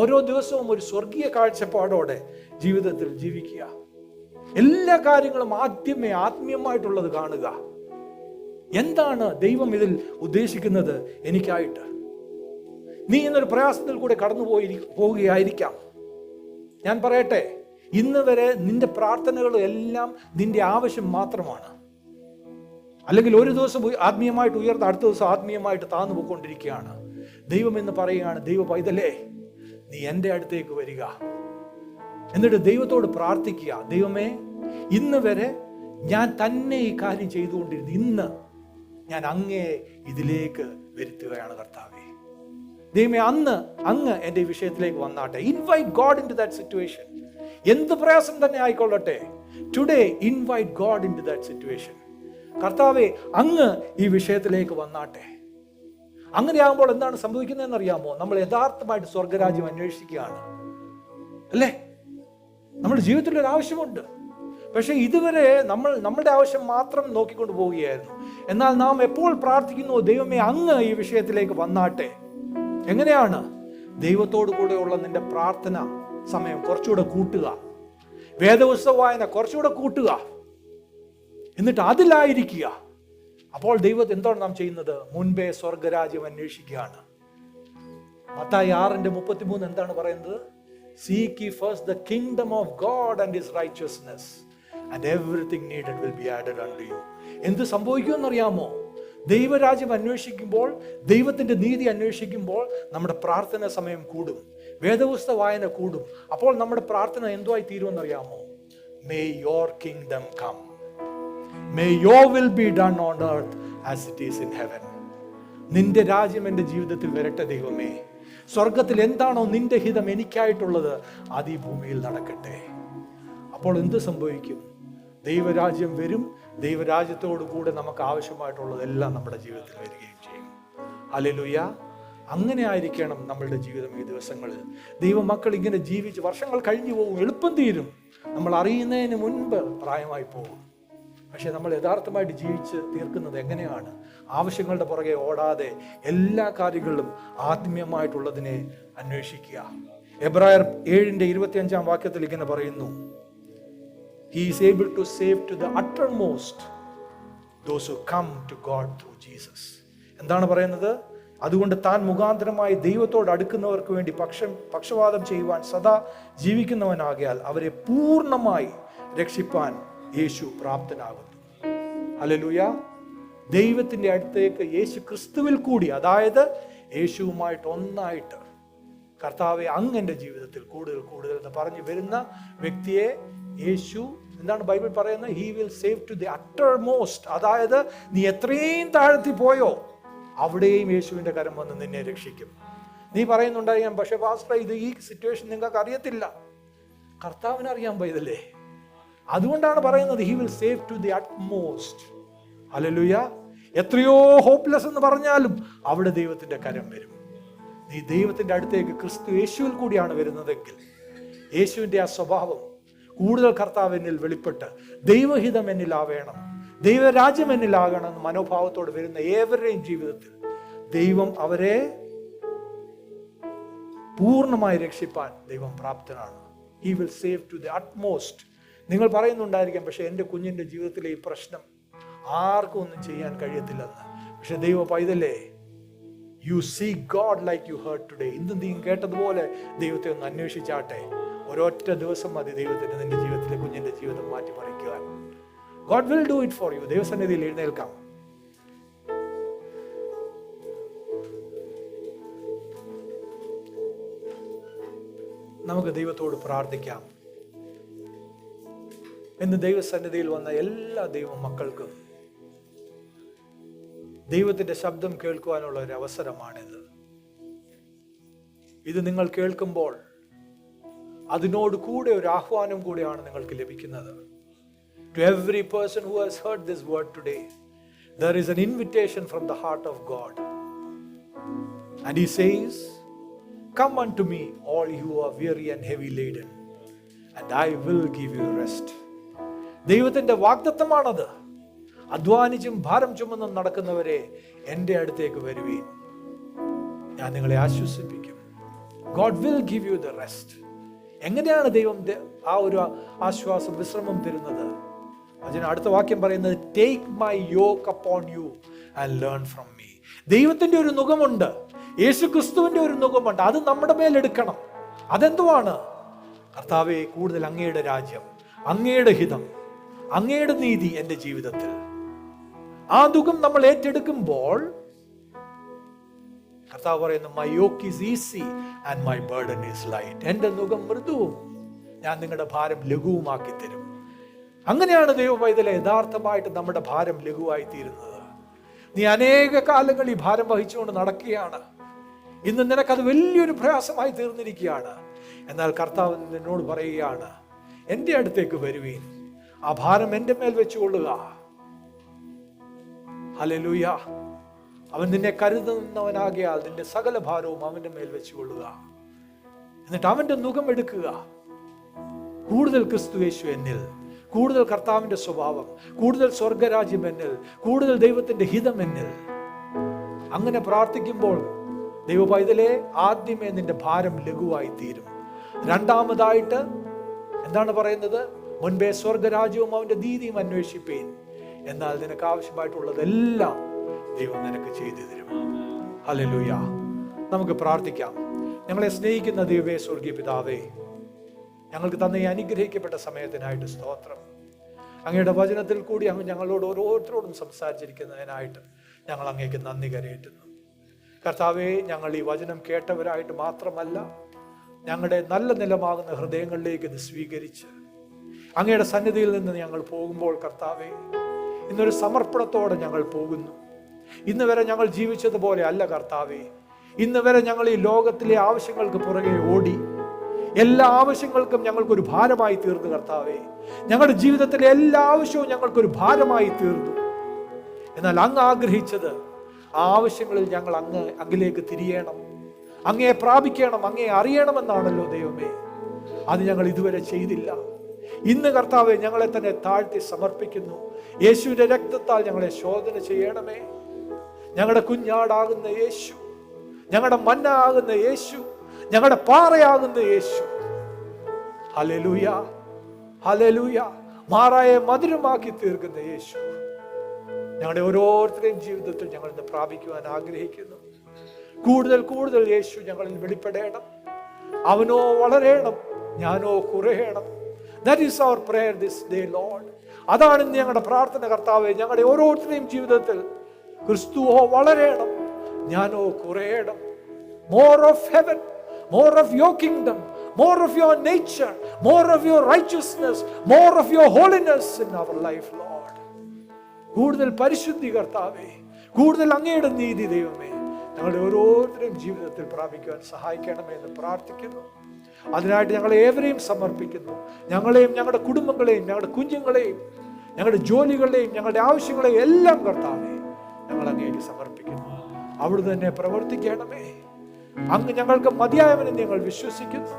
ഓരോ ദിവസവും ഒരു സ്വർഗീയ കാഴ്ചപ്പാടോടെ ജീവിതത്തിൽ ജീവിക്കുക. എല്ലാ കാര്യങ്ങളും ആദ്യമേ ആത്മീയമായിട്ടുള്ളത് കാണുക. എന്താണ് ദൈവം ഇതിൽ ഉദ്ദേശിക്കുന്നത് എനിക്കായിട്ട്. നീ ഇന്നൊരു പ്രയാസത്തിൽ കൂടെ കടന്നു പോവുകയായിരിക്കാം. ഞാൻ പറയട്ടെ, ഇന്ന് വരെ നിന്റെ പ്രാർത്ഥനകൾ എല്ലാം നിന്റെ ആവശ്യം മാത്രമാണ്. അല്ലെങ്കിൽ ഒരു ദിവസം ആത്മീയമായിട്ട് ഉയർന്ന് അടുത്ത ദിവസം ആത്മീയമായിട്ട് താന്നു പോയിക്കൊണ്ടിരിക്കുകയാണ്. ദൈവം എന്ന് പറയുകയാണ്, ദൈവ പൈതലേ നീ എൻ്റെ അടുത്തേക്ക് വരിക. എന്നിട്ട് ദൈവത്തോട് പ്രാർത്ഥിക്കുക, ദൈവമേ ഇന്ന് വരെ ഞാൻ തന്നെ ഈ കാര്യം ചെയ്തുകൊണ്ടിരുന്നു, ഇന്ന് ഞാൻ അങ്ങേ ഇതിലേക്ക് വരുത്തുകയാണ് കർത്താവേ. ദൈവമേ അങ്ങ് എൻ്റെ ഈ വിഷയത്തിലേക്ക് വന്നാട്ടെ. Invite God into that situation. എന്ത് പ്രയാസം തന്നെ ആയിക്കൊള്ളട്ടെ, today invite God into that situation. കർത്താവേ അങ്ങ് ഈ വിഷയത്തിലേക്ക് വന്നാട്ടെ. അങ്ങനെയാകുമ്പോൾ എന്താണ് സംഭവിക്കുന്നതെന്ന് അറിയാമോ? നമ്മൾ യഥാർത്ഥമായിട്ട് സ്വർഗരാജ്യം അന്വേഷിക്കുകയാണ്, അല്ലേ? നമ്മുടെ ജീവിതത്തിൽ ഒരു ആവശ്യമുണ്ട്. പക്ഷെ ഇതുവരെ നമ്മളുടെ ആവശ്യം മാത്രം നോക്കിക്കൊണ്ട് പോവുകയായിരുന്നു. എന്നാൽ നാം എപ്പോൾ പ്രാർത്ഥിക്കുന്നു, ദൈവമേ അങ്ങ് ഈ വിഷയത്തിലേക്ക് വന്നാട്ടെ. എങ്ങനെയാണ്? ദൈവത്തോടു കൂടെയുള്ള നിന്റെ പ്രാർത്ഥന സമയം കുറച്ചുകൂടെ കൂട്ടുക, വേദപുസ്തക വായന കുറച്ചുകൂടെ കൂട്ടുക, എന്നിട്ട് അതിലായിരിക്കുക. അപ്പോൾ ദൈവം എന്താണ് നാം ചെയ്യുന്നത്? മുൻപേ സ്വർഗരാജ്യം അന്വേഷിക്കുകയാണ്. മത്തായി 6:33 എന്താണ് പറയുന്നത്? Seek ye first the kingdom of God and his righteousness, and everything needed will be added unto you. എന്ത് സംഭവിക്കുമെന്നറിയാമോ? ദൈവരാജ്യം അന്വേഷിക്കുമ്പോൾ, ദൈവത്തിന്റെ നീതി അന്വേഷിക്കുമ്പോൾ നമ്മുടെ പ്രാർത്ഥന സമയം കൂടും, വേദപുസ്തക വായന കൂടും. അപ്പോൾ നമ്മുടെ പ്രാർത്ഥന എന്തുവായി തീരുമെന്നറിയാമോ? May your kingdom come. May your will be done on earth as it is in heaven. നിന്റെ രാജ്യം എൻ്റെ ജീവിതത്തിൽ വരട്ടെ ദൈവമേ. സ്വർഗത്തിൽ എന്താണോ നിന്റെ ഹിതം എനിക്കായിട്ടുള്ളത് അത് ഈ ഭൂമിയിൽ നടക്കട്ടെ. അപ്പോൾ എന്ത് സംഭവിക്കും? ദൈവരാജ്യം വരും. ദൈവരാജ്യത്തോടു കൂടെ നമുക്ക് ആവശ്യമായിട്ടുള്ളതെല്ലാം നമ്മുടെ ജീവിതത്തിൽ വരികയും ചെയ്യും. ഹല്ലേലൂയ. അങ്ങനെ ആയിരിക്കണം നമ്മളുടെ ജീവിതം ഈ ദിവസങ്ങളിൽ. ദൈവമക്കൾ ഇങ്ങനെ ജീവിച്ച് വർഷങ്ങൾ കഴിഞ്ഞു പോകും, എളുപ്പം തീരും. നമ്മൾ അറിയുന്നതിന് മുൻപ് പ്രായമായി പോകും. പക്ഷെ നമ്മൾ യഥാർത്ഥമായിട്ട് ജീവിച്ച് തീർക്കുന്നത് എങ്ങനെയാണ്? ആവശ്യങ്ങളുടെ പുറകെ ഓടാതെ എല്ലാ കാര്യങ്ങളിലും ആത്മീയമായിട്ടുള്ളതിനെ അന്വേഷിക്കുക. എബ്രായർ 7:25 ഇങ്ങനെ പറയുന്നു, He is able to save to the uttermost those who come to God through Jesus. എന്താണ് പറയുന്നത്? അതുകൊണ്ട് താൻ മുഖാന്തരമായി ദൈവത്തോട് അടുക്കുന്നവർക്ക് വേണ്ടി പക്ഷവാദം ചെയ്യുവാൻ സദാ ജീവിക്കുന്നവനാകിയാൽ അവരെ പൂർണ്ണമായി രക്ഷിപ്പാൻ യേശു പ്രാപ്തനാകുന്നു. ഹല്ലേലൂയ. ദൈവത്തിന്റെ അടുത്തേക്ക് യേശു ക്രിസ്തുവിൽ കൂടി, അതായത് യേശുവുമായിട്ട് ഒന്നായിട്ട്, കർത്താവെ അങ്ങ് എൻ്റെ ജീവിതത്തിൽ കൂടുതൽ കൂടുതൽ എന്ന് പറഞ്ഞു വരുന്ന വ്യക്തിയെ യേശു എന്താണ് ബൈബിൾ പറയുന്നത്? He will save to the uttermost. അതായത് നീ എത്രയും താഴ്ത്തി പോയോ അവിടെയും യേശുവിൻ്റെ കരം വന്ന് നിന്നെ രക്ഷിക്കും. നീ പറയുന്നുണ്ടായിരിക്കാം, പക്ഷെ പാസ്റ്റർ ഇത് ഈ സിറ്റുവേഷൻ നിങ്ങൾക്ക് അറിയത്തില്ല. കർത്താവിന് അറിയാൻ പോയതല്ലേ. അതുകൊണ്ടാണ് പറയുന്നത് he will save to the uttermost. Hallelujah. എത്രയോ ഹോപ്പ്ലെസ് എന്ന് പറഞ്ഞാലും അവിടെ ദൈവത്തിന്റെ കരം വരും. നീ ദൈവത്തിന്റെ അടുത്തേക്ക് ക്രിസ്തു യേശുവിൽ കൂടിയാണ് വരുന്നതെങ്കിൽ യേശുവിന്റെ ആ സ്വഭാവം കൂടുതൽ കർത്താവ് എന്നിൽ വെളിപ്പെട്ട് ദൈവഹിതം എന്നിലാവേണം, ദൈവരാജ്യം എന്നിലാകണം എന്ന മനോഭാവത്തോട് വരുന്ന ഏവരുടെയും ജീവിതത്തിൽ ദൈവം അവരെ പൂർണ്ണമായി രക്ഷിപ്പാൻ ദൈവം പ്രാപ്തനാണ്. He will save to the utmost. നിങ്ങൾ പറയുന്നുണ്ടായിരിക്കാം, പക്ഷെ എൻ്റെ കുഞ്ഞിൻ്റെ ജീവിതത്തിലെ ഈ പ്രശ്നം ആർക്കും ഒന്നും ചെയ്യാൻ കഴിയത്തില്ലെന്ന്. പക്ഷെ ദൈവ പൈതലേ, you seek God like you heard today. ഇന്ന് നീ കേട്ടതുപോലെ ദൈവത്തെ ഒന്ന് അന്വേഷിച്ചാട്ടെ. ഒരൊറ്റ ദിവസം മതി ദൈവത്തിന് നിന്റെ ജീവിതത്തിലെ കുഞ്ഞിൻ്റെ ജീവിതം മാറ്റിമറിക്കുവാൻ. God will do it for you. ദൈവസന്നിധിയിൽ എഴുന്നേൽക്കാം. നമുക്ക് ദൈവത്തോട് പ്രാർത്ഥിക്കാം. ഇന്ന് ദൈവസന്നിധിയിൽ വന്ന എല്ലാ ദൈവ മക്കൾക്കും ദൈവത്തിന്റെ ശബ്ദം കേൾക്കുവാനുള്ള ഒരു അവസരമാണിത്. ഇത് നിങ്ങൾ കേൾക്കുമ്പോൾ അതിനോട് കൂടെ ഒരു ആഹ്വാനം കൂടെയാണ് നിങ്ങൾക്ക് ലഭിക്കുന്നത്. To every person who has heard this word today, there is an invitation from the heart of God. And he says, "Come unto me, all you who are weary and heavy laden, and I will give you rest." ദൈവത്തിന്റെ വാഗ്ദത്തമാണത്. അധ്വാനിച്ചും ഭാരം ചുമന്നും നടക്കുന്നവരെ എൻ്റെ അടുത്തേക്ക് വരുവീൻ, ഞാൻ നിങ്ങളെ ആശ്വസിപ്പിക്കും. God will give you the rest. എങ്ങനെയാണ് ദൈവം ആ ഒരു ആശ്വാസം, വിശ്രമം തരുന്നത്? അതിന് അടുത്ത വാക്യം പറയുന്നത്, "Take my yoke upon you and learn from me." ദൈവത്തിന്റെ ഒരു നുകമുണ്ട്, യേശു ക്രിസ്തുവിന്റെ ഒരു നുകമുണ്ട്. അത് നമ്മുടെ മേലെടുക്കണം. അതെന്തുവാണ്? കർത്താവേ, കൂടുതൽ അങ്ങയുടെ രാജ്യം, അങ്ങയുടെ ഹിതം, അങ്ങയുടെ നീതി എൻ്റെ ജീവിതത്തിൽ. ആ നുകം നമ്മൾ ഏറ്റെടുക്കുമ്പോൾ കർത്താവ് പറയുന്നു, "My yoke is easy and my burden is light." എൻ്റെ നുകം മൃദുവും ഞാൻ നിങ്ങളുടെ ഭാരം ലഘുവുമാക്കി തരും. അങ്ങനെയാണ് ദൈവപൈതലെ യഥാർത്ഥമായിട്ട് നമ്മുടെ ഭാരം ലഘുവായി തീരുന്നത്. നീ അനേക കാലങ്ങൾ ഈ ഭാരം വഹിച്ചുകൊണ്ട് നടക്കുകയാണ്. ഇന്ന് നിനക്കത് വലിയൊരു പ്രയാസമായി തീർന്നിരിക്കുകയാണ്. എന്നാൽ കർത്താവ് നിന്നോട് പറയുകയാണ്, എൻ്റെ അടുത്തേക്ക് വരുവീൻ, ആ ഭാരം എൻ്റെ മേൽ വെച്ചുകൊള്ളുക. ഹല്ലേലൂയ. അവൻ നിന്നെ കരുതുന്നവനാകിയാൽ നിന്റെ സകല ഭാരവും അവന്റെ മേൽ വെച്ചുകൊള്ളുക. എന്നിട്ട് അവന്റെ നുകം എടുക്കുക. കൂടുതൽ ക്രിസ്തു യേശു എന്നിൽ, കൂടുതൽ കർത്താവിന്റെ സ്വഭാവം, കൂടുതൽ സ്വർഗരാജ്യം എന്നിൽ, കൂടുതൽ ദൈവത്തിന്റെ ഹിതം എന്നിൽ. അങ്ങനെ പ്രാർത്ഥിക്കുമ്പോൾ ദൈവപൈതലേ, ആദ്യമേ നിന്റെ ഭാരം ലഘുവായി തീരും. രണ്ടാമതായിട്ട് എന്താണ് പറയുന്നത്? മുൻപേ സ്വർഗരാജ്യവും അവന്റെ നീതിയും അന്വേഷിപ്പീൻ, എന്നാൽ നിനക്ക് ആവശ്യമായിട്ടുള്ളതെല്ലാം ദൈവം നിനക്ക് ചെയ്തു തരും. ഹല്ലേലൂയ. നമുക്ക് പ്രാർത്ഥിക്കാം. ഞങ്ങളെ സ്നേഹിക്കുന്ന ദൈവമേ, സ്വർഗീയ പിതാവേ, ഞങ്ങൾക്ക് തന്ന ഈ അനുഗ്രഹിക്കപ്പെട്ട സമയത്തിനായിട്ട് സ്തോത്രം. അങ്ങയുടെ വചനത്തിൽ കൂടി അങ്ങ് ഞങ്ങളോട് ഓരോരുത്തരോടും സംസാരിച്ചിരിക്കുന്നതിനായിട്ട് ഞങ്ങൾ അങ്ങേക്ക് നന്ദി കരയേറ്റുന്നു. കർത്താവേ, ഞങ്ങൾ ഈ വചനം കേട്ടവരായിട്ട് മാത്രമല്ല, ഞങ്ങളുടെ നല്ല നിലമാകുന്ന ഹൃദയങ്ങളിലേക്ക് ഇത് സ്വീകരിച്ച് അങ്ങയുടെ സന്നിധിയിൽ നിന്ന് ഞങ്ങൾ പോകുമ്പോൾ കർത്താവേ, ഇന്നൊരു സമർപ്പണത്തോടെ ഞങ്ങൾ പോകുന്നു. ഇന്ന് വരെ ഞങ്ങൾ ജീവിച്ചതുപോലെ അല്ല കർത്താവേ. ഇന്ന് വരെ ഞങ്ങൾ ഈ ലോകത്തിലെ ആവശ്യങ്ങൾക്ക് പുറകെ ഓടി എല്ലാ ആവശ്യങ്ങൾക്കും ഞങ്ങൾക്കൊരു ഭാരമായി തീർന്നു കർത്താവേ. ഞങ്ങളുടെ ജീവിതത്തിലെ എല്ലാ ആവശ്യവും ഞങ്ങൾക്കൊരു ഭാരമായി തീർന്നു. എന്നാൽ അങ്ങ് ആഗ്രഹിച്ചത് ആ ആവശ്യങ്ങളിൽ ഞങ്ങൾ അങ്ങിലേക്ക് തിരിയണം, അങ്ങയെ പ്രാപിക്കണം, അങ്ങയെ അറിയണമെന്നാണല്ലോ ദൈവമേ. അത് ഞങ്ങൾ ഇതുവരെ ചെയ്തില്ല. ഇന്ന് കർത്താവെ, ഞങ്ങളെ തന്നെ താഴ്ത്തി സമർപ്പിക്കുന്നു. യേശുവിന്റെ രക്തത്താൽ ഞങ്ങളെ ശോധന ചെയ്യണമേ. ഞങ്ങളുടെ കുഞ്ഞാടാകുന്ന യേശു, ഞങ്ങളുടെ മന്ന ആകുന്ന യേശു, ഞങ്ങളുടെ പാറയാകുന്ന യേശു, ഹല്ലേലൂയ, ഹല്ലേലൂയ, മാറായ മധുരമാക്കി തീർക്കുന്ന യേശു ഞങ്ങളുടെ ഓരോരുത്തരുടെയും ജീവിതത്തിൽ ഞങ്ങൾ ഇന്ന് പ്രാപിക്കുവാൻ ആഗ്രഹിക്കുന്നു. കൂടുതൽ കൂടുതൽ യേശു ഞങ്ങളിൽ വെളിപ്പെടണം. അവനോ വളരണം, ഞാനോ കുറയണം. That is our prayer this day, Lord. അതാണ് ഇന്ന് ഞങ്ങളുടെ പ്രാർത്ഥന കർത്താവേ. ഞങ്ങളുടെ ഓരോരുത്തരുടെയും ജീവിതത്തിൽ ക്രിസ്തുവോ വളരണം, ഞാനോ കുറയണം. More of heaven, more of your kingdom, more of your nature, more of your righteousness, more of your holiness in our life, Lord. കൂടുതൽ പരിശുദ്ധി കർത്താവേ, കൂടുതൽ അങ്ങയുടെ നീതി ദൈവമേ ഞങ്ങളുടെ ഓരോരുത്തരുടെയും ജീവിതത്തിൽ പ്രാപിക്കുവാൻ സഹായിക്കണമേ എന്ന് പ്രാർത്ഥിക്കുന്നു. അതിനായിട്ട് ഞങ്ങളെ ഏവരെയും സമർപ്പിക്കുന്നു. ഞങ്ങളെയും ഞങ്ങളുടെ കുടുംബങ്ങളെയും ഞങ്ങളുടെ കുഞ്ഞുങ്ങളെയും ഞങ്ങളുടെ ജോലികളെയും ഞങ്ങളുടെ ആവശ്യങ്ങളെയും എല്ലാം കർത്താവേ ഞങ്ങൾ അങ്ങേക്ക് സമർപ്പിക്കുന്നു. അവിടുന്ന് തന്നെ പ്രവർത്തിക്കണമേ. അങ്ങ് ഞങ്ങൾക്ക് മതിയായവനെന്ന് ഞങ്ങൾ വിശ്വസിക്കുന്നു.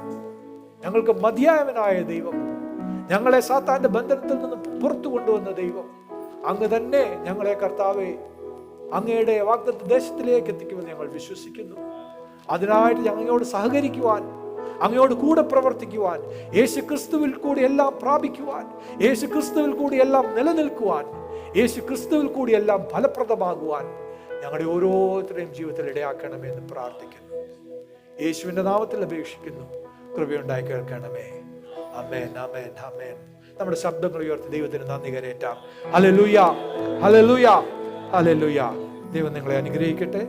ഞങ്ങൾക്ക് മതിയായവനായ ദൈവം, ഞങ്ങളെ സാത്താന്റെ ബന്ധനത്തിൽ നിന്ന് പുറത്തു കൊണ്ടുവന്ന ദൈവം അങ്ങ് തന്നെ ഞങ്ങളെ കർത്താവേ അങ്ങയുടെ വാഗ്ദത്ത ദേശത്തിലേക്ക് എത്തിക്കുമെന്ന് ഞങ്ങൾ വിശ്വസിക്കുന്നു. അതിനായിട്ട് ഞങ്ങളോട് സഹകരിക്കുവാൻ, അങ്ങയോട് കൂടെ പ്രവർത്തിക്കുവാൻ, യേശു ക്രിസ്തുവിൽ കൂടി എല്ലാം പ്രാപിക്കുവാൻ, യേശു ക്രിസ്തുവിൽ കൂടി എല്ലാം നിലനിൽക്കുവാൻ, യേശു ക്രിസ്തുവിൽ കൂടി എല്ലാം ഫലപ്രദമാകുവാൻ ഞങ്ങളുടെ ഓരോരുത്തരുടെയും ജീവിതത്തിൽ ഇടയാക്കണമെന്ന് പ്രാർത്ഥിക്കുന്നു. യേശുവിന്റെ നാമത്തിൽ അപേക്ഷിക്കുന്നു. കൃപയുണ്ടായി കേൾക്കണമേ. ആമേൻ, ആമേൻ, ആമേൻ. നമ്മുടെ ശബ്ദങ്ങൾ ഉയർത്തി ദൈവത്തിന് നന്ദി കരേറ്റാം. Hallelujah, hallelujah, hallelujah. ദൈവം നിങ്ങളെ അനുഗ്രഹിക്കട്ടെ.